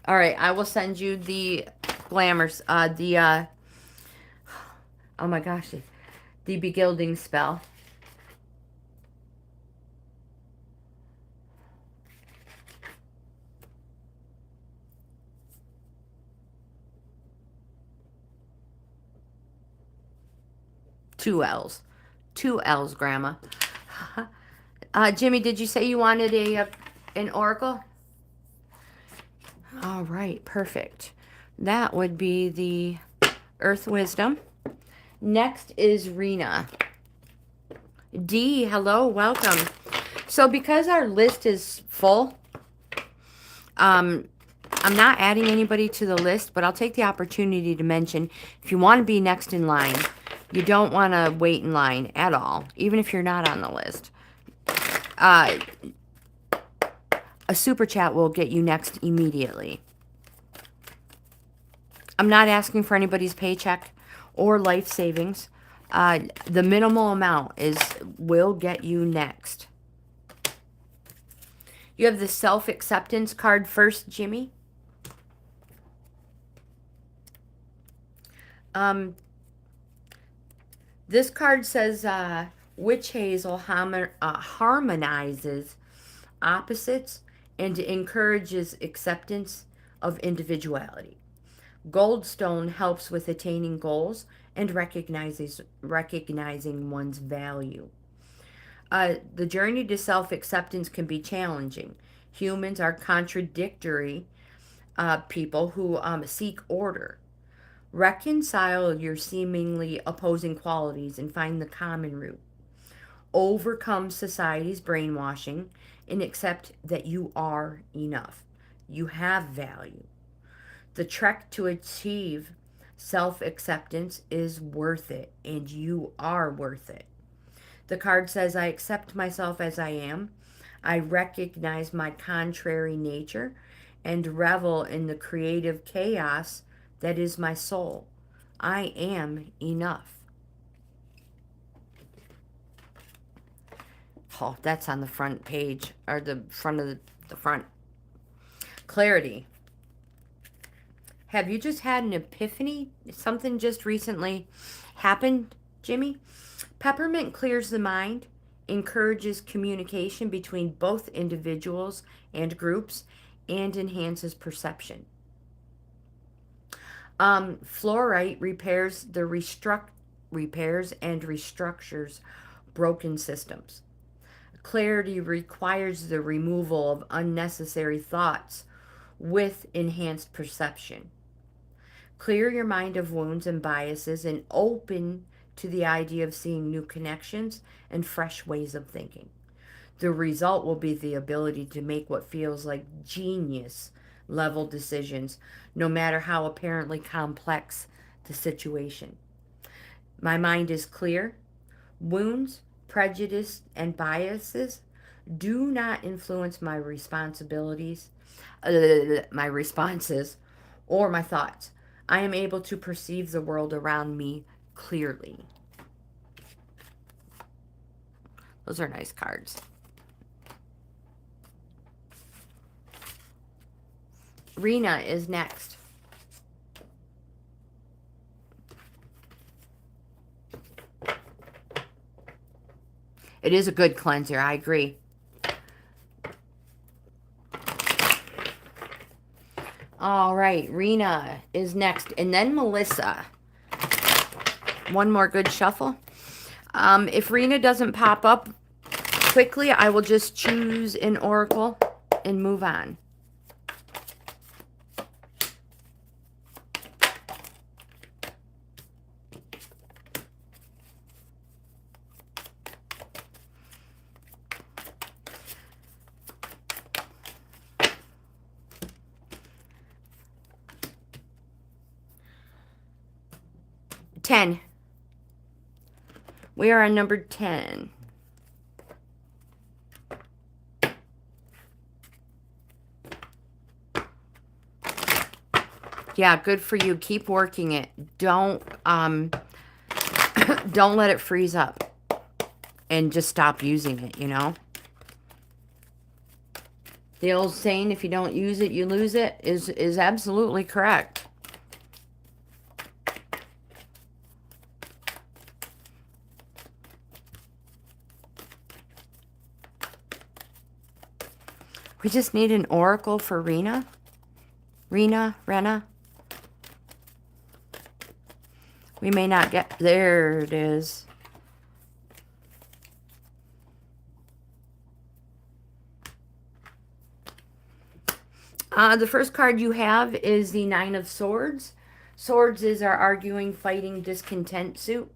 All right, I will send you the glamours. Oh my gosh, the begilding spell. Two L's. Two L's, Grandma. Jimmy, did you say you wanted an oracle? All right, perfect. That would be the Earth Wisdom. Next is Rena. D, hello, welcome. So because our list is full, I'm not adding anybody to the list, but I'll take the opportunity to mention, if you want to be next in line, you don't want to wait in line at all, even if you're not on the list. A super chat will get you next immediately. I'm not asking for anybody's paycheck or life savings. The minimal amount will get you next. You have the self-acceptance card first, Jimmy. This card says Witch Hazel harmonizes opposites and encourages acceptance of individuality. Goldstone helps with attaining goals and recognizing one's value. The journey to self-acceptance can be challenging. Humans are contradictory people who seek order. Reconcile your seemingly opposing qualities and find the common root. Overcome society's brainwashing and accept that you are enough. You have value. The trek to achieve self-acceptance is worth it, and you are worth it. The card says, I accept myself as I am. I recognize my contrary nature and revel in the creative chaos that is my soul. I am enough. Oh, that's on the front page, or the front of the front. Clarity. Have you just had an epiphany? Something just recently happened, Jimmy? Peppermint clears the mind, encourages communication between both individuals and groups, and enhances perception. Fluorite repairs and restructures broken systems. Clarity requires the removal of unnecessary thoughts with enhanced perception. Clear your mind of wounds and biases and open to the idea of seeing new connections and fresh ways of thinking. The result will be the ability to make what feels like genius level decisions, no matter how apparently complex the situation. My mind is clear. Wounds, prejudice, and biases do not influence my responses, or my thoughts. I am able to perceive the world around me clearly. Those are nice cards. Rena is next. It is a good cleanser, I agree. All right, Rena is next, and then Melissa. One more good shuffle. If Rena doesn't pop up quickly, I will just choose an oracle and move on. Ten. We are on number 10. Yeah, good for you. Keep working it. Don't don't let it freeze up and just stop using it, you know? The old saying, if you don't use it, you lose it, is absolutely correct. We just need an oracle for Rena. Rena. We may not get... There it is. The first card you have is the Nine of Swords. Swords is our arguing, fighting, discontent suit,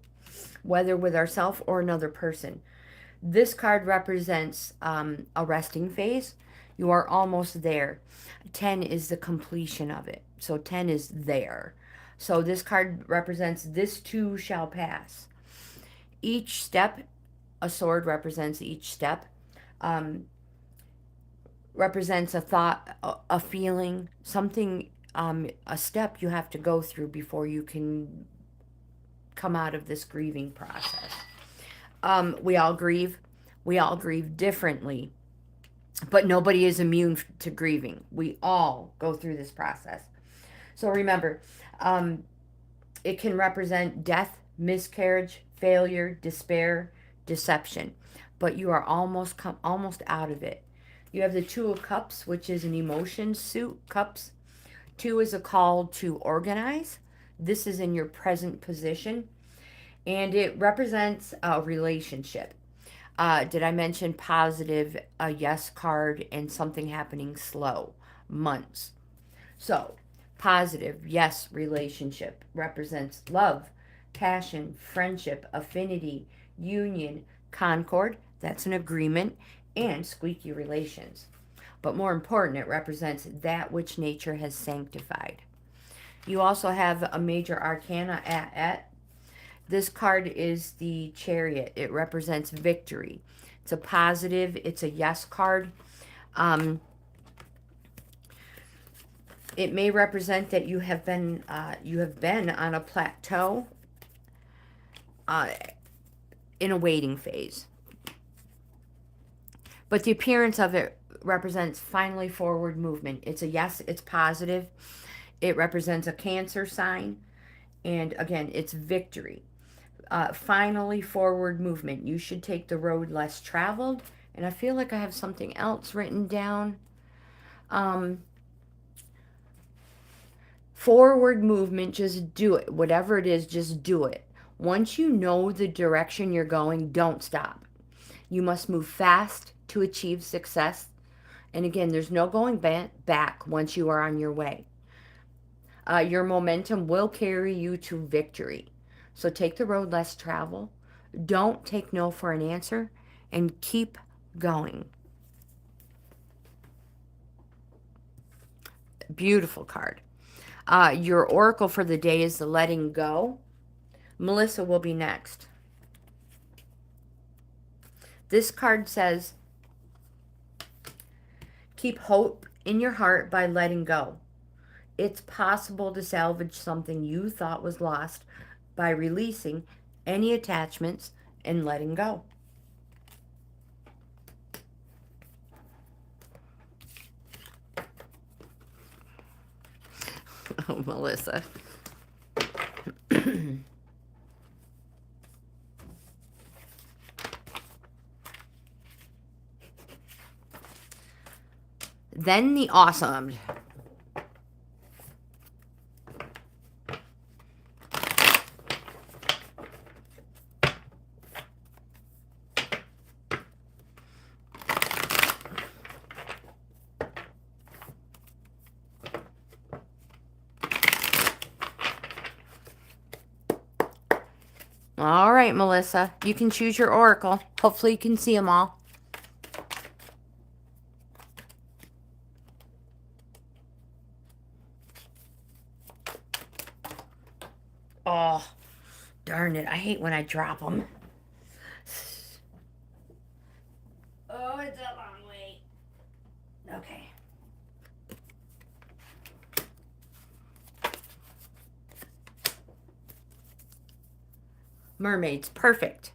whether with ourselves or another person. This card represents a resting phase. You are almost there. 10 is the completion of it. So 10 is there. So this card represents this too shall pass. Each step, a sword represents each step. Represents a thought, a feeling, something, a step you have to go through before you can come out of this grieving process. We all grieve. We all grieve differently. But nobody is immune to grieving. We all go through this process. So remember, it can represent death, miscarriage, failure, despair, deception. But you are almost out of it. You have the Two of Cups, which is an emotion suit, cups. 2 is a call to organize. This is in your present position. And it represents a relationship. Did I mention positive, a yes card, and something happening slow? Months. So, positive, yes, relationship represents love, passion, friendship, affinity, union, concord, that's an agreement, and squeaky relations. But more important, it represents that which nature has sanctified. You also have a major arcana at. This card is the Chariot. It represents victory. It's a positive, it's a yes card. It may represent that you have been on a plateau, in a waiting phase. But the appearance of it represents finally forward movement. It's a yes, it's positive. It represents a Cancer sign. And again, it's victory. Finally forward movement. You should take the road less traveled. And I feel like I have something else written down. Forward movement, just do it. Whatever it is, just do it. Once you know the direction you're going, don't stop. You must move fast to achieve success. And again, there's no going back once you are on your way. Your momentum will carry you to victory. So take the road less traveled. Don't take no for an answer, and keep going. Beautiful card. Your oracle for the day is the letting go. Melissa will be next. This card says, keep hope in your heart by letting go. It's possible to salvage something you thought was lost by releasing any attachments and letting go. Oh, Melissa. Then the awesome. All right, Melissa, you can choose your oracle. Hopefully you can see them all. Oh, darn it. I hate when I drop them. Oh, it's a long way. Okay. Mermaids, perfect.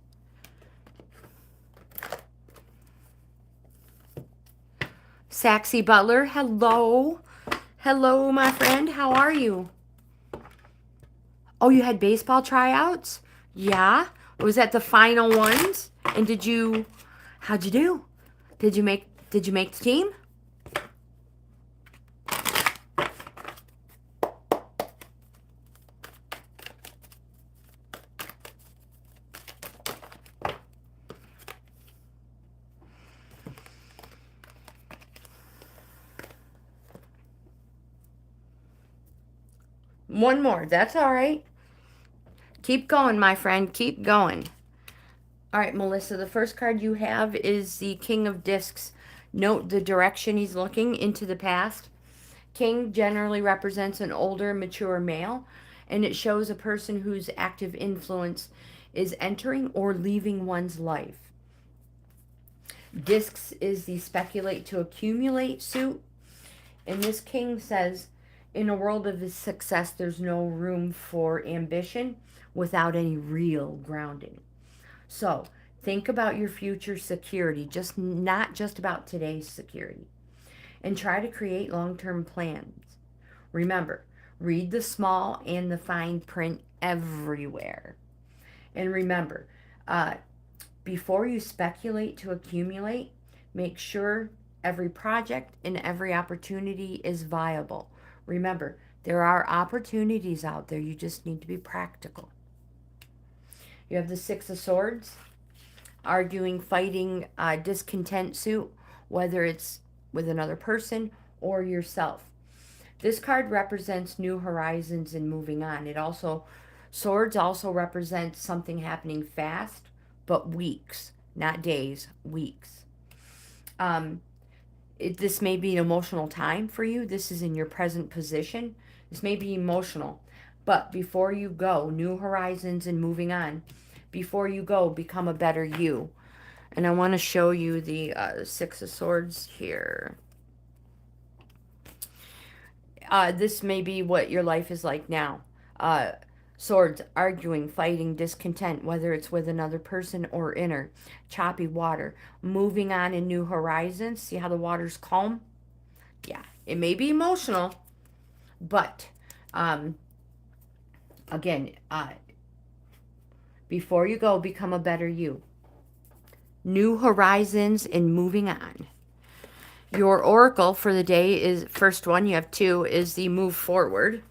Saxy Butler, hello. Hello, my friend. How are you? Oh, you had baseball tryouts? Yeah? Was that the final ones? And how'd you do? Did you make the team? One more. That's all right. Keep going, my friend. Keep going. All right, Melissa, the first card you have is the King of Discs. Note the direction he's looking into the past. King generally represents an older, mature male, and it shows a person whose active influence is entering or leaving one's life. Discs is the speculate to accumulate suit. And this king says, in a world of success, there's no room for ambition without any real grounding. So think about your future security, just not just about today's security, and try to create long-term plans. Remember, read the small and the fine print everywhere. And remember, before you speculate to accumulate, make sure every project and every opportunity is viable. Remember, there are opportunities out there. You just need to be practical. You have the Six of Swords, arguing, fighting, discontent suit, whether it's with another person or yourself. This card represents new horizons and moving on. Swords also represents something happening fast, but weeks, not days, weeks. This may be an emotional time for you. This is in your present position. This may be emotional. But before you go, new horizons and moving on. Before you go, become a better you. And I want to show you the Six of Swords here. This may be what your life is like now. Swords, arguing, fighting, discontent, whether it's with another person or inner. Choppy water, moving on in new horizons. See how the water's calm? Yeah, it may be emotional, but again, before you go, become a better you. New horizons and moving on. Your oracle for the day is, first one, you have two, is the move forward.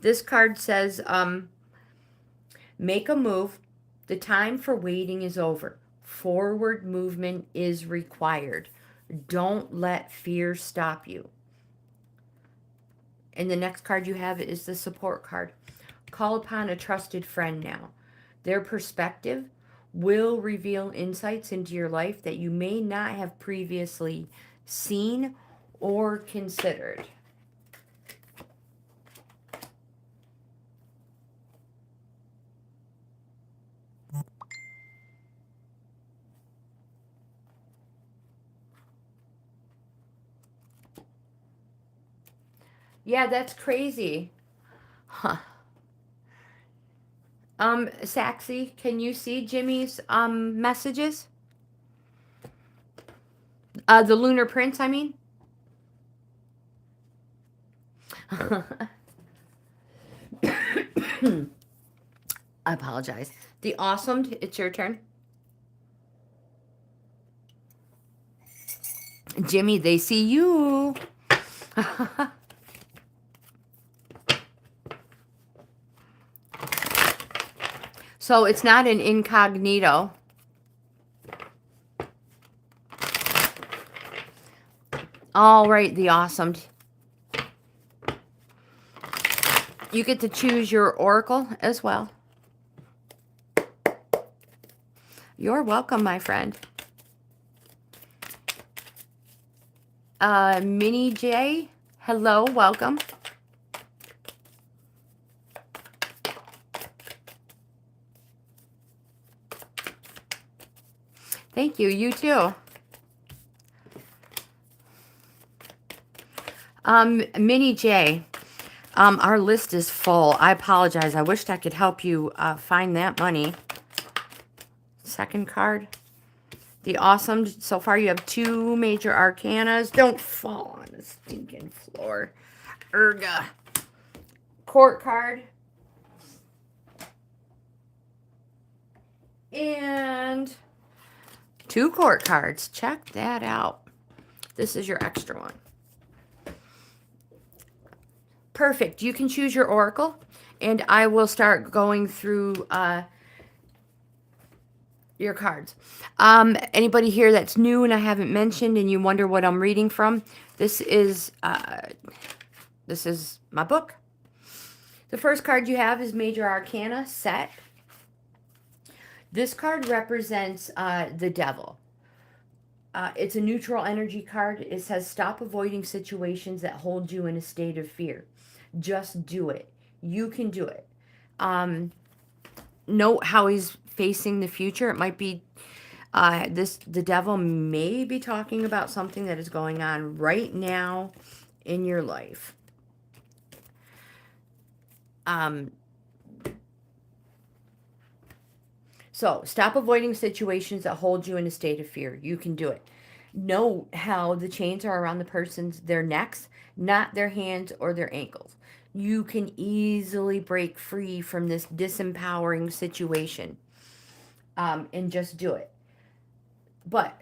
This card says, make a move. The time for waiting is over. Forward movement is required. Don't let fear stop you. And the next card you have is the support card. Call upon a trusted friend now. Their perspective will reveal insights into your life that you may not have previously seen or considered. Yeah, that's crazy. Huh. Saxy, can you see Jimmy's messages? The Lunar Prince, I mean. I apologize. The Awesome, it's your turn. Jimmy, they see you. So it's not an incognito. All right, the Awesome. You get to choose your oracle as well. You're welcome, my friend. Minnie J, hello, welcome. Thank you, you too. Minnie J, our list is full. I apologize. I wished I could help you find that money. Second card. The Awesome. So far you have two major arcanas. Don't fall on the stinking floor. Erga. Court card. And two court cards. Check that out. This is your extra one. Perfect. You can choose your oracle, and I will start going through your cards. Anybody here that's new and I haven't mentioned and you wonder what I'm reading from, this is my book. The first card you have is Major Arcana Set. This card represents the devil. It's a neutral energy card. It says stop avoiding situations that hold you in a state of fear. Just do it. You can do it. Note how he's facing the future. It might be the devil may be talking about something that is going on right now in your life. So stop avoiding situations that hold you in a state of fear. You can do it. Note how the chains are around the person's their necks, not their hands or their ankles. You can easily break free from this disempowering situation, and just do it. But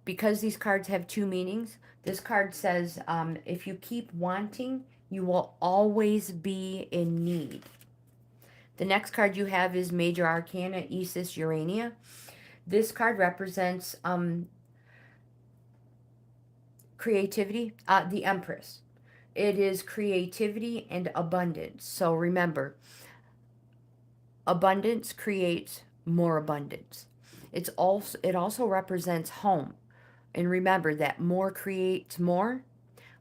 because these cards have two meanings, this card says if you keep wanting, you will always be in need. The next card you have is Major Arcana Isis Urania. This card represents creativity, the Empress. It is creativity and abundance. So remember, abundance creates more abundance. It also represents home. And remember that more creates more.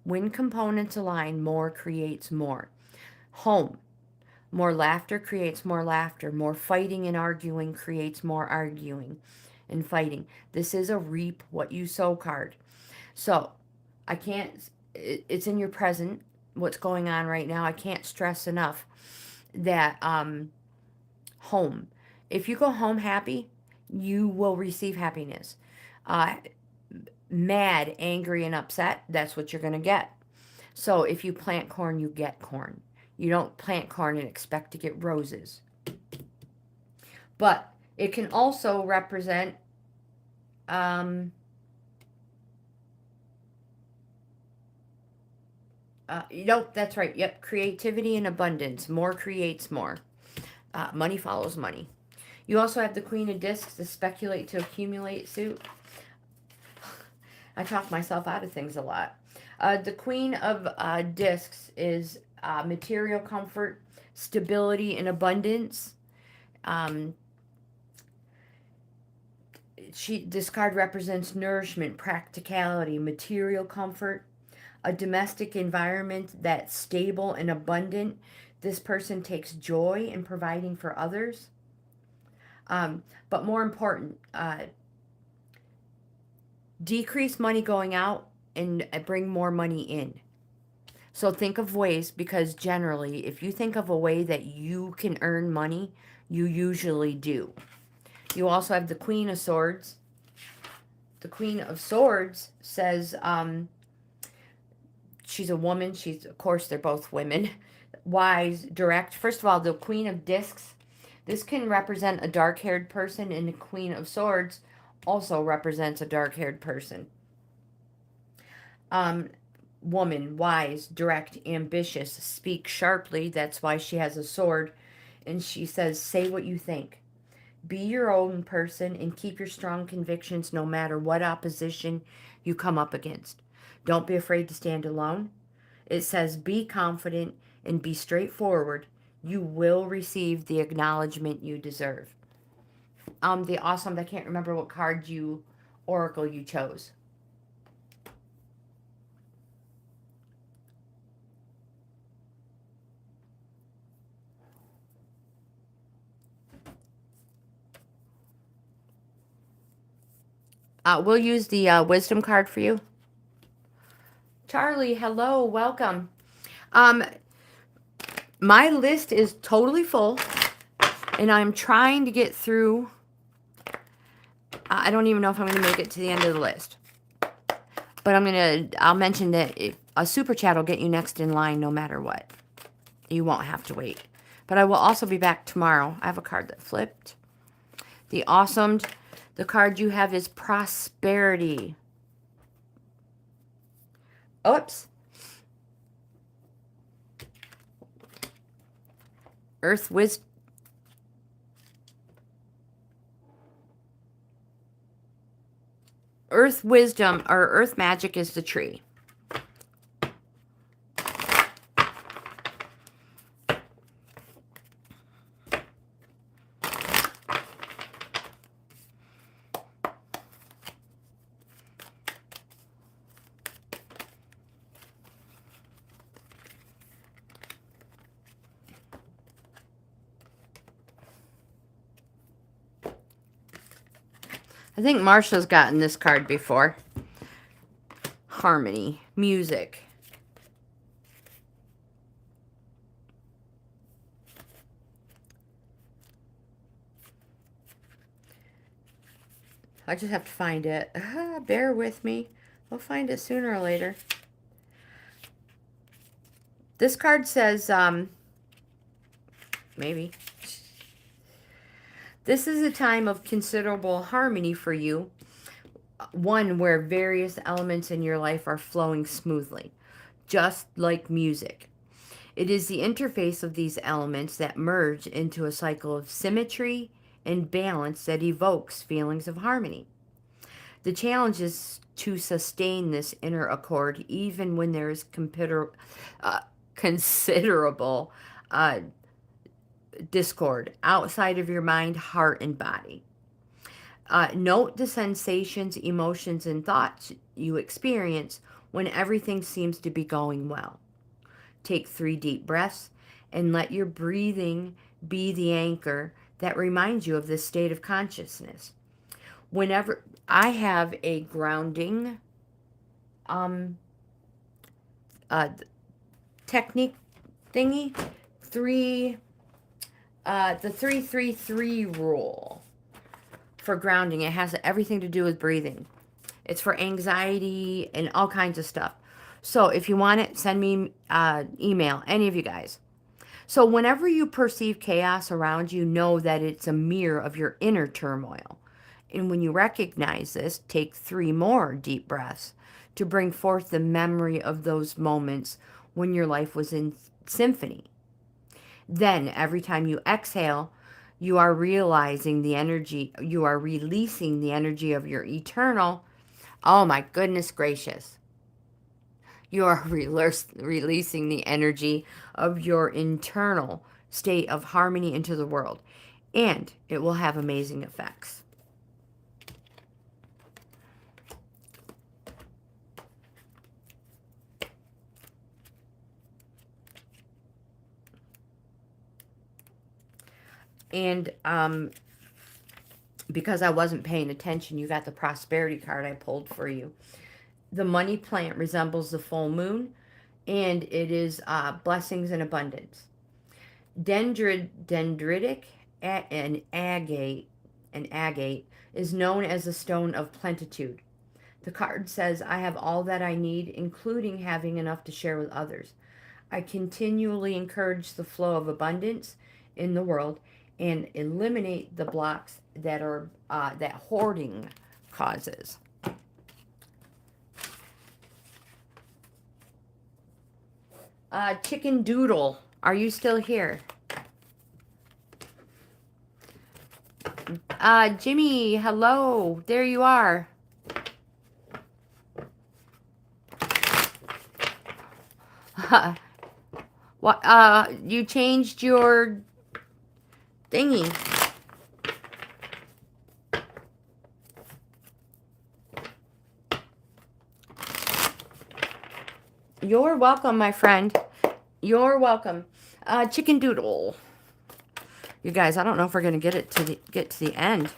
When components align, more creates more. Home. More laughter creates more laughter. More fighting and arguing creates more arguing and fighting. This is a reap what you sow card. So, it's in your present, what's going on right now. I can't stress enough that home. If you go home happy, you will receive happiness. Mad, angry, and upset, that's what you're going to get. So if you plant corn, you get corn. You don't plant corn and expect to get roses. But it can also represent that's right. Yep, creativity and abundance. More creates more. Money follows money. You also have the Queen of Discs, the speculate to accumulate suit. I talk myself out of things a lot. The Queen of Discs is material comfort, stability, and abundance. This card represents nourishment, practicality, material comfort, a domestic environment that's stable and abundant. This person takes joy in providing for others. But more important, decrease money going out and bring more money in. So think of ways, because generally, if you think of a way that you can earn money, you usually do. You also have the Queen of Swords. The Queen of Swords says she's a woman. Of course, they're both women. Wise, direct. First of all, the Queen of Discs. This can represent a dark-haired person, and the Queen of Swords also represents a dark-haired person. Woman, wise, direct, ambitious, speak sharply. That's why she has a sword. And she says, say what you think. Be your own person and keep your strong convictions no matter what opposition you come up against. Don't be afraid to stand alone. It says, be confident and be straightforward. You will receive the acknowledgement you deserve. The awesome, I can't remember what card oracle you chose. We'll use the wisdom card for you. Charlie, hello, welcome. My list is totally full, and I'm trying to get through. I don't even know if I'm going to make it to the end of the list. But I'll mention that a super chat will get you next in line no matter what. You won't have to wait. But I will also be back tomorrow. I have a card that flipped. The awesome. The card you have is prosperity. Oops. Earth wisdom. Earth wisdom or earth magic is the tree. I think Marsha's gotten this card before. Harmony, music. I just have to find it. Bear with me. We'll find it sooner or later. This card says, maybe. This is a time of considerable harmony for you. One where various elements in your life are flowing smoothly, just like music. It is the interface of these elements that merge into a cycle of symmetry and balance that evokes feelings of harmony. The challenge is to sustain this inner accord even when there is considerable discord outside of your mind, heart, and body. Note the sensations, emotions, and thoughts you experience when everything seems to be going well. Take 3 deep breaths and let your breathing be the anchor that reminds you of this state of consciousness. Whenever I have a grounding technique thingy, the 3-3-3 rule for grounding. It has everything to do with breathing. It's for anxiety and all kinds of stuff. So if you want it, send me email, any of you guys. So whenever you perceive chaos around you, know that it's a mirror of your inner turmoil. And when you recognize this, take 3 more deep breaths to bring forth the memory of those moments when your life was in symphony. Then every time you exhale, you are realizing the energy, you are releasing the energy of your eternal. Oh my goodness gracious. You are releasing the energy of your internal state of harmony into the world. And it will have amazing effects. And because I wasn't paying attention, you got the prosperity card I pulled for you. The money plant resembles the full moon, and it is blessings and abundance. Dendritic and agate is known as the stone of plenitude. The card says, I have all that I need, including having enough to share with others. I continually encourage the flow of abundance in the world and eliminate the blocks that are that hoarding causes. Chicken Doodle, are you still here? Jimmy, hello. There you are. What? You changed your thingy. You're welcome, my friend. You're welcome. Chicken Doodle. You guys, I don't know if we're gonna get to the end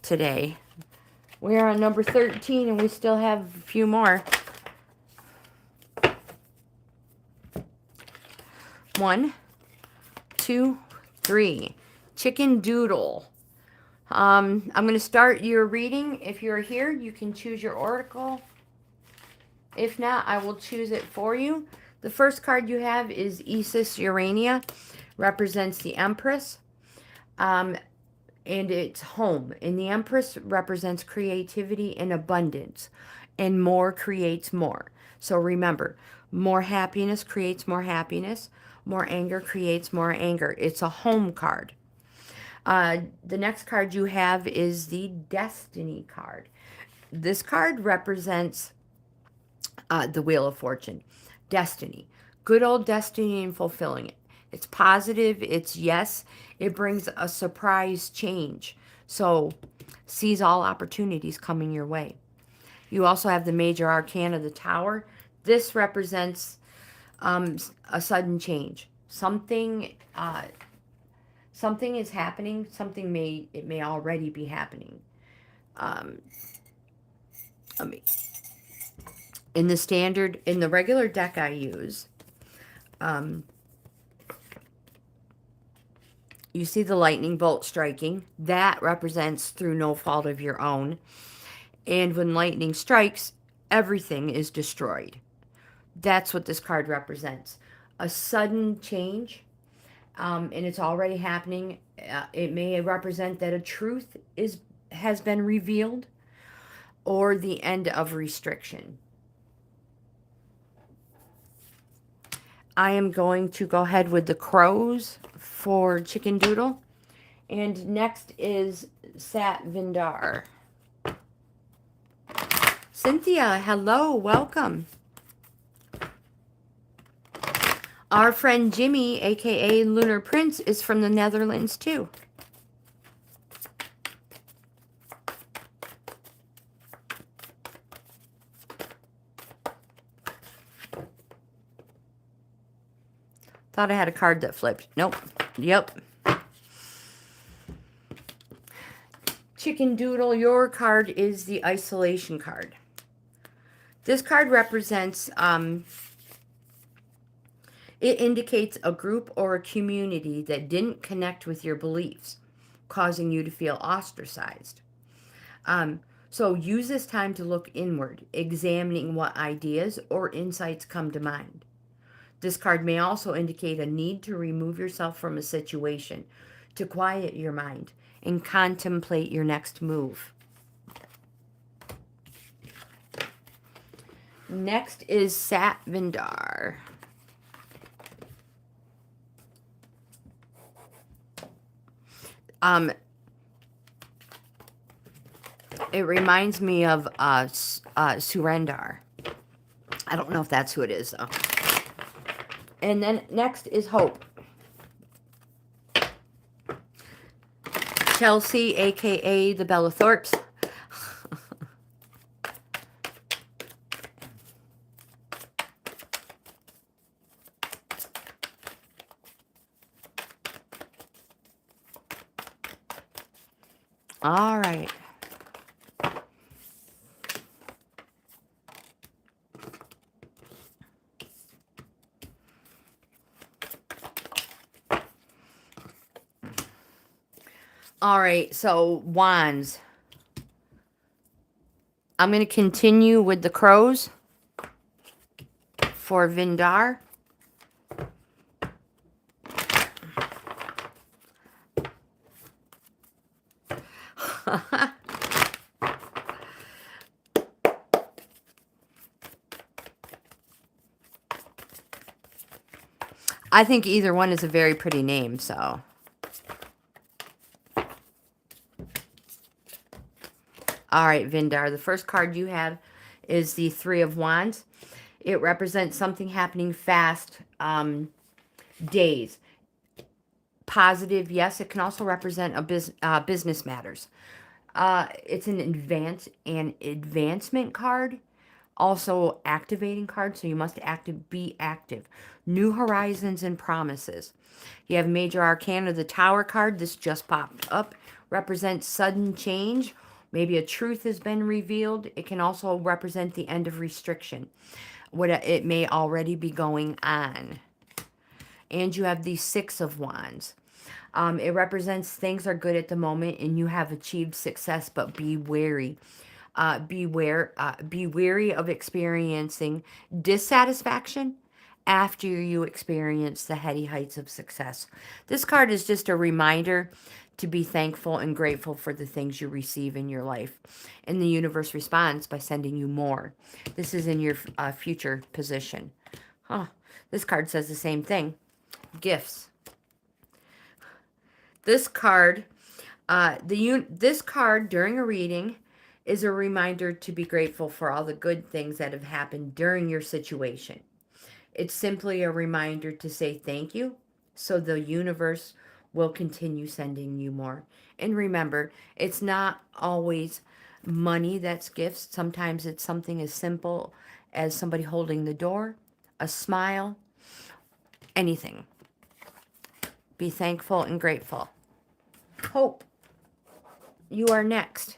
today. We are on number 13, and we still have a few more. 1, 2, 3. Chicken Doodle. I'm going to start your reading. If you're here, you can choose your oracle. If not, I will choose it for you. The first card you have is Isis Urania. Represents the Empress. And it's home. And the Empress represents creativity and abundance. And more creates more. So remember, more happiness creates more happiness. More anger creates more anger. It's a home card. The next card you have is the Destiny card. This card represents the Wheel of Fortune, destiny, good old destiny and fulfilling it. It's positive, it's yes, it brings a surprise change. So seize all opportunities coming your way. You also have the major arcana, the Tower. This represents a sudden change. Something is happening. It may already be happening. Um, let me in the regular deck I use. You see the lightning bolt striking. That represents through no fault of your own. And when lightning strikes, everything is destroyed. That's what this card represents. A sudden change, and it's already happening. It may represent that a truth has been revealed, or the end of restriction. I am going to go ahead with the crows for Chicken Doodle. And next is Sat Vindar. Cynthia, hello, welcome. Our friend Jimmy, aka Lunar Prince, is from the Netherlands too. Thought I had a card that flipped. Nope. Yep. Chicken Doodle, your card is the isolation card. This card represents, it indicates a group or a community that didn't connect with your beliefs, causing you to feel ostracized. So use this time to look inward, examining what ideas or insights come to mind. This card may also indicate a need to remove yourself from a situation, to quiet your mind, and contemplate your next move. Next is Sat Vindar. It reminds me of Surrendar. I don't know if that's who it is, though. And then next is Hope. Chelsea, a.k.a. the Bella Thorpes. All right. All right, so wands. I'm going to continue with the crows for Vindar. I think either one is a very pretty name, so. All right, Vindar, the first card you have is the Three of Wands. It represents something happening fast, days. Positive, yes. It can also represent a business matters. It's an advancement card, also activating card, so you must be active. New horizons and promises. You have Major Arcana, the Tower card. This just popped up. Represents sudden change. Maybe a truth has been revealed. It can also represent the end of restriction. It may already be going on. And you have the Six of Wands. It represents things are good at the moment and you have achieved success, but be wary. Be wary of experiencing dissatisfaction after you experience the heady heights of success. This card is just a reminder to be thankful and grateful for the things you receive in your life. And the universe responds by sending you more. This is in your future position. Huh. This card says the same thing. Gifts. This card, this card during a reading is a reminder to be grateful for all the good things that have happened during your situation. It's simply a reminder to say thank you so the universe will continue sending you more. And remember, it's not always money that's gifts. Sometimes it's something as simple as somebody holding the door, a smile, anything. Be thankful and grateful. Hope, you are next.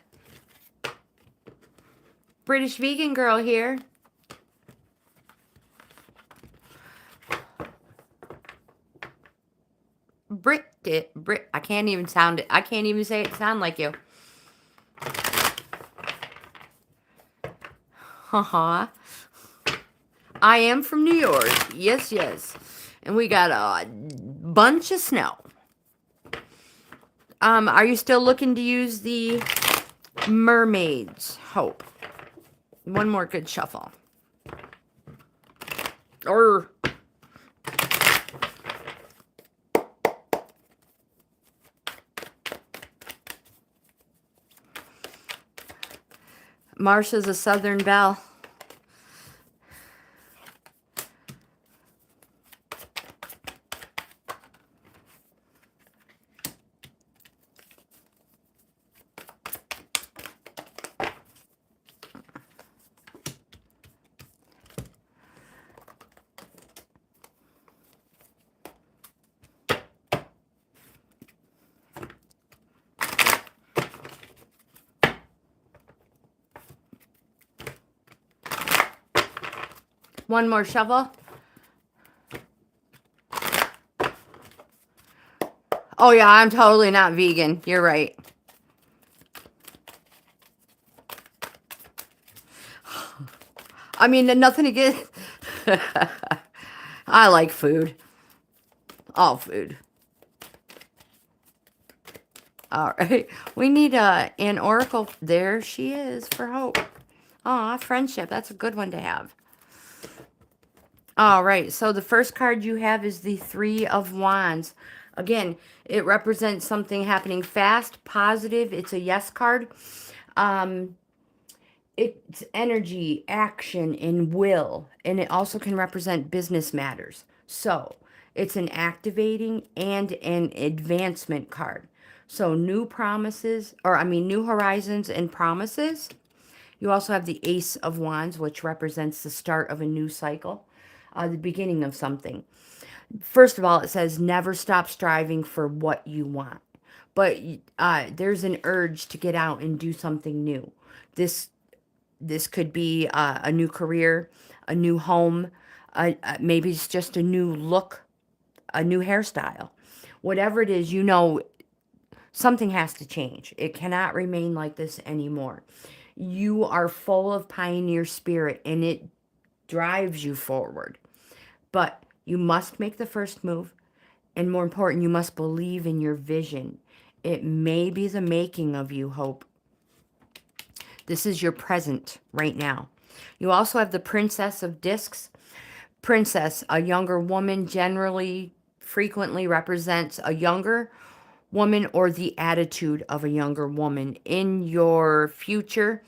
British vegan girl here. Brit, I can't even sound it. I can't even say it sound like you. Haha. I am from New York. Yes, yes. And we got a bunch of snow. Are you still looking to use the mermaids? Hope. One more good shuffle. Or Marsha's a Southern Belle. One more shovel. Oh yeah, I'm totally not vegan. You're right. I mean, nothing against. I like food. All food. All right. We need an oracle. There she is for Hope. Aw, friendship. That's a good one to have. All right. So the first card you have is the Three of Wands. Again, it represents something happening fast, positive. It's a yes card. It's energy, action, and will. And it also can represent business matters. So it's an activating and an advancement card. So new promises, new horizons and promises. You also have the Ace of Wands, which represents the start of a new cycle, the beginning of something. First of all, it says never stop striving for what you want. But there's an urge to get out and do something new. This could be a new career, a new home, maybe it's just a new look, a new hairstyle. Whatever it is, something has to change. It cannot remain like this anymore. You are full of pioneer spirit and it drives you forward. But you must make the first move. And more important, you must believe in your vision. It may be the making of you, Hope. This is your present right now. You also have the Princess of Discs. Princess, a younger woman, generally, frequently represents a younger woman or the attitude of a younger woman. In your future,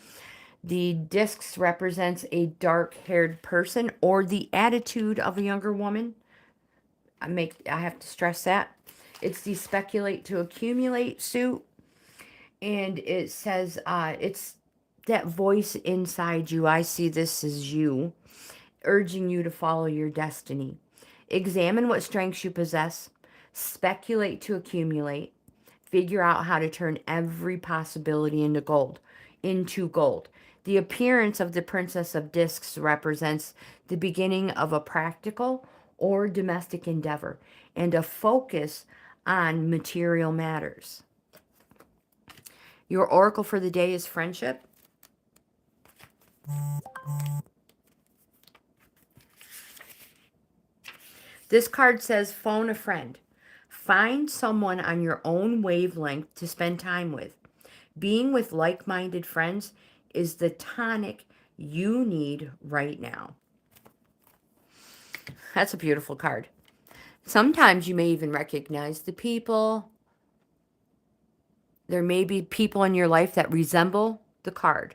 the discs represents a dark-haired person or the attitude of a younger woman. I have to stress that. It's the speculate to accumulate suit. And it says it's that voice inside you. I see this as you, urging you to follow your destiny. Examine what strengths you possess. Speculate to accumulate. Figure out how to turn every possibility into gold. The appearance of the Princess of Discs represents the beginning of a practical or domestic endeavor and a focus on material matters. Your oracle for the day is friendship. This card says phone a friend. Find someone on your own wavelength to spend time with. Being with like-minded friends is the tonic you need right now. That's a beautiful card. Sometimes you may even recognize the people. There may be people in your life that resemble the card.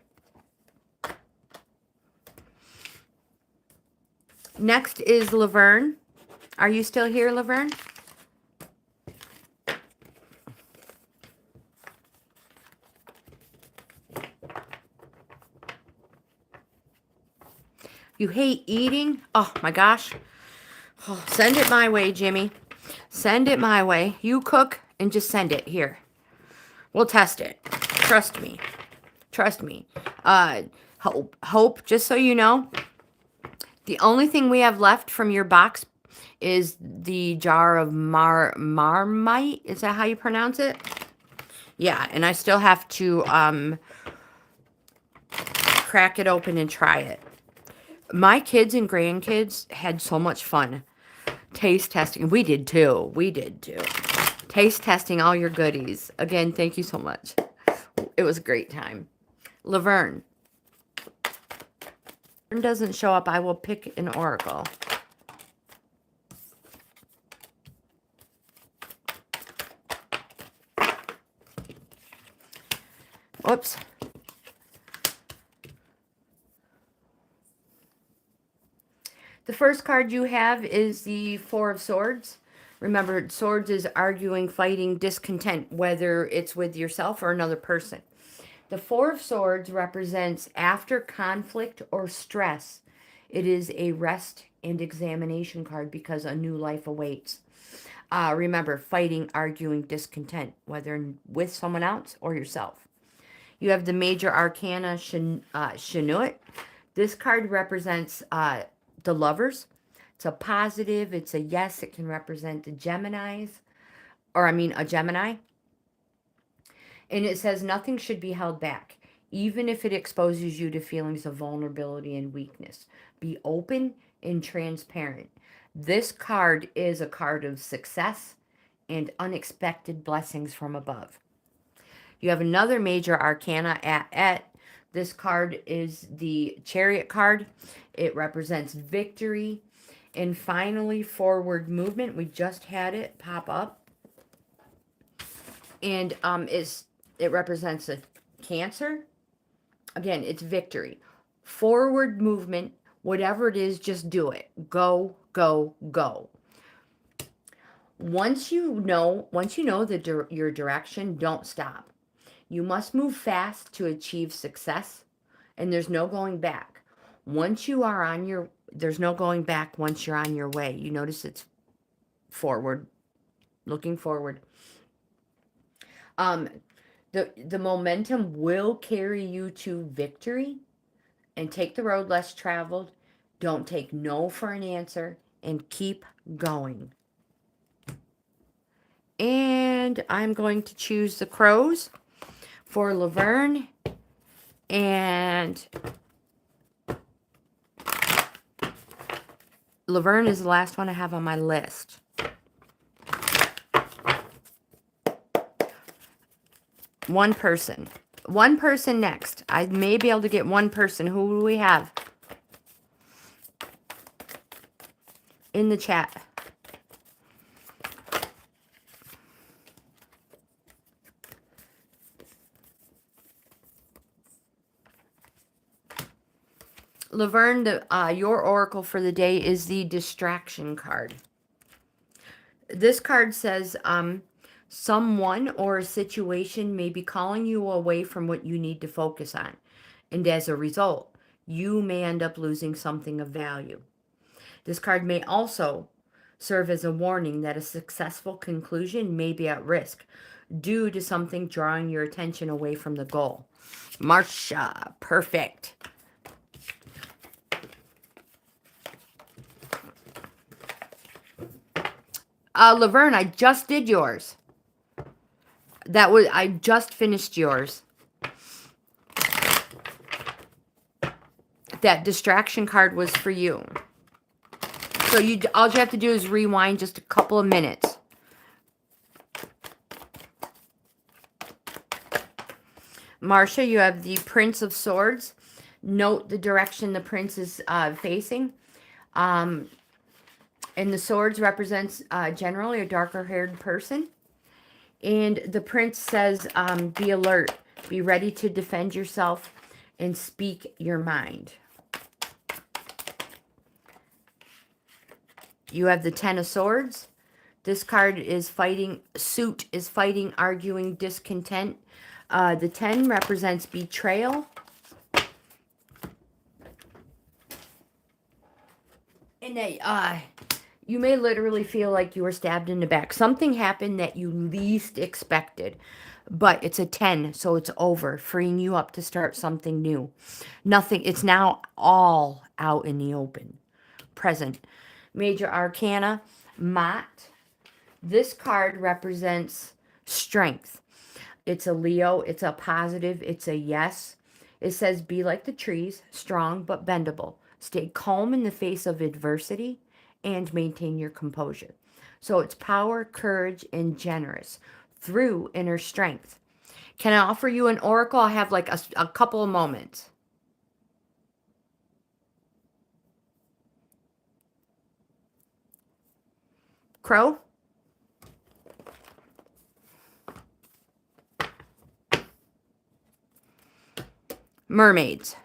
Next is Laverne. Are you still here, Laverne? You hate eating? Oh my gosh. Oh, send it my way, Jimmy. Send it my way. You cook and just send it here. We'll test it. Trust me. Trust me. Hope, just so you know, the only thing we have left from your box is the jar of Marmite. Is that how you pronounce it? Yeah, and I still have to crack it open and try it. My kids and grandkids had so much fun taste testing. We did too. We did too. Taste testing all your goodies. Again, thank you so much. It was a great time. Laverne. Laverne doesn't show up. I will pick an oracle. Whoops. The first card you have is the Four of Swords. Remember, swords is arguing, fighting, discontent, whether it's with yourself or another person. The Four of Swords represents after conflict or stress. It is a rest and examination card because a new life awaits. Remember, fighting, arguing, discontent, whether with someone else or yourself. You have the Major Arcana Chinoot. This card represents the lovers. It's a positive. It's a yes. It can represent the Geminis. A Gemini. And it says nothing should be held back, even if it exposes you to feelings of vulnerability and weakness. Be open and transparent. This card is a card of success and unexpected blessings from above. You have another Major Arcana at this card is the Chariot card. It represents victory. And finally, forward movement. We just had it pop up. And it represents a Cancer. Again, it's victory. Forward movement, whatever it is, just do it. Go, go, go. Once you know your direction, don't stop. You must move fast to achieve success, and there's no going back. There's no going back once you're on your way. You notice it's forward, looking forward. The momentum will carry you to victory, and take the road less traveled. Don't take no for an answer, and keep going. And I'm going to choose the crows for Laverne, and Laverne is the last one I have on my list. One person next. I may be able to get one person. Who do we have in the chat? Laverne, your oracle for the day is the distraction card. This card says someone or a situation may be calling you away from what you need to focus on. And as a result, you may end up losing something of value. This card may also serve as a warning that a successful conclusion may be at risk due to something drawing your attention away from the goal. Marsha, perfect. Laverne, I just did yours. I just finished yours. That distraction card was for you. So all you have to do is rewind just a couple of minutes. Marsha, you have the Prince of Swords. Note the direction the prince is facing. And the swords represents generally a darker haired person. And the prince says, be alert. Be ready to defend yourself and speak your mind. You have the Ten of Swords. This card is fighting, suit is fighting, arguing, discontent. The 10 represents betrayal. And that you may literally feel like you were stabbed in the back. Something happened that you least expected. But it's a 10, so it's over, freeing you up to start something new. Nothing, it's now all out in the open. Present. Major Arcana, Mott. This card represents strength. It's a Leo, it's a positive, it's a yes. It says, be like the trees, strong but bendable. Stay calm in the face of adversity and maintain your composure. So it's power, courage, and generous through inner strength. Can I offer you an oracle? I have like a couple of moments. Crow? Mermaids.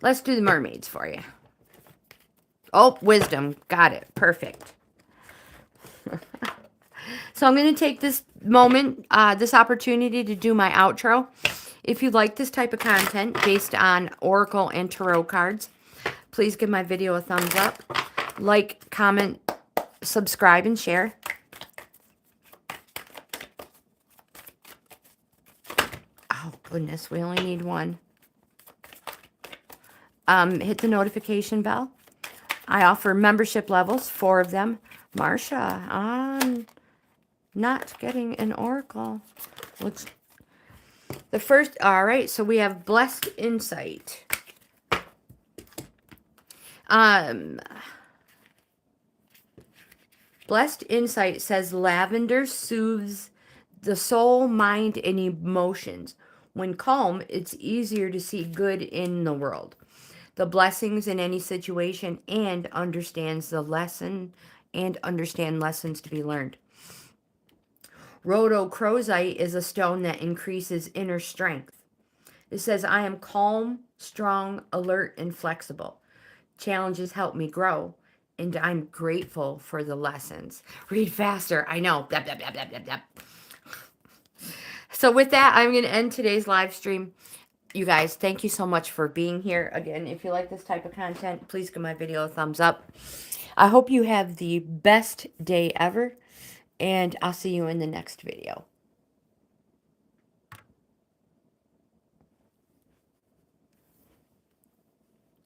Let's do the mermaids for you. Oh, wisdom. Got it. Perfect. So I'm going to take this moment, this opportunity to do my outro. If you like this type of content based on oracle and tarot cards, please give my video a thumbs up. Like, comment, subscribe, and share. Oh, goodness. We only need one. Hit the notification bell. I offer membership levels, 4 of them. Marsha, on not getting an oracle. Looks the first. All right, so we have Blessed Insight. Blessed Insight says lavender soothes the soul, mind, and emotions. When calm, it's easier to see good in the world, the blessings in any situation, and understands the lesson and understand lessons to be learned. Rhodochrosite is a stone that increases inner strength. It says, I am calm, strong, alert, and flexible. Challenges help me grow, and I'm grateful for the lessons. Read faster. I know. Blah, blah, blah, blah, blah, blah. So with that, I'm going to end today's live stream. You guys, thank you so much for being here. Again, if you like this type of content, please give my video a thumbs up. I hope you have the best day ever, and I'll see you in the next video.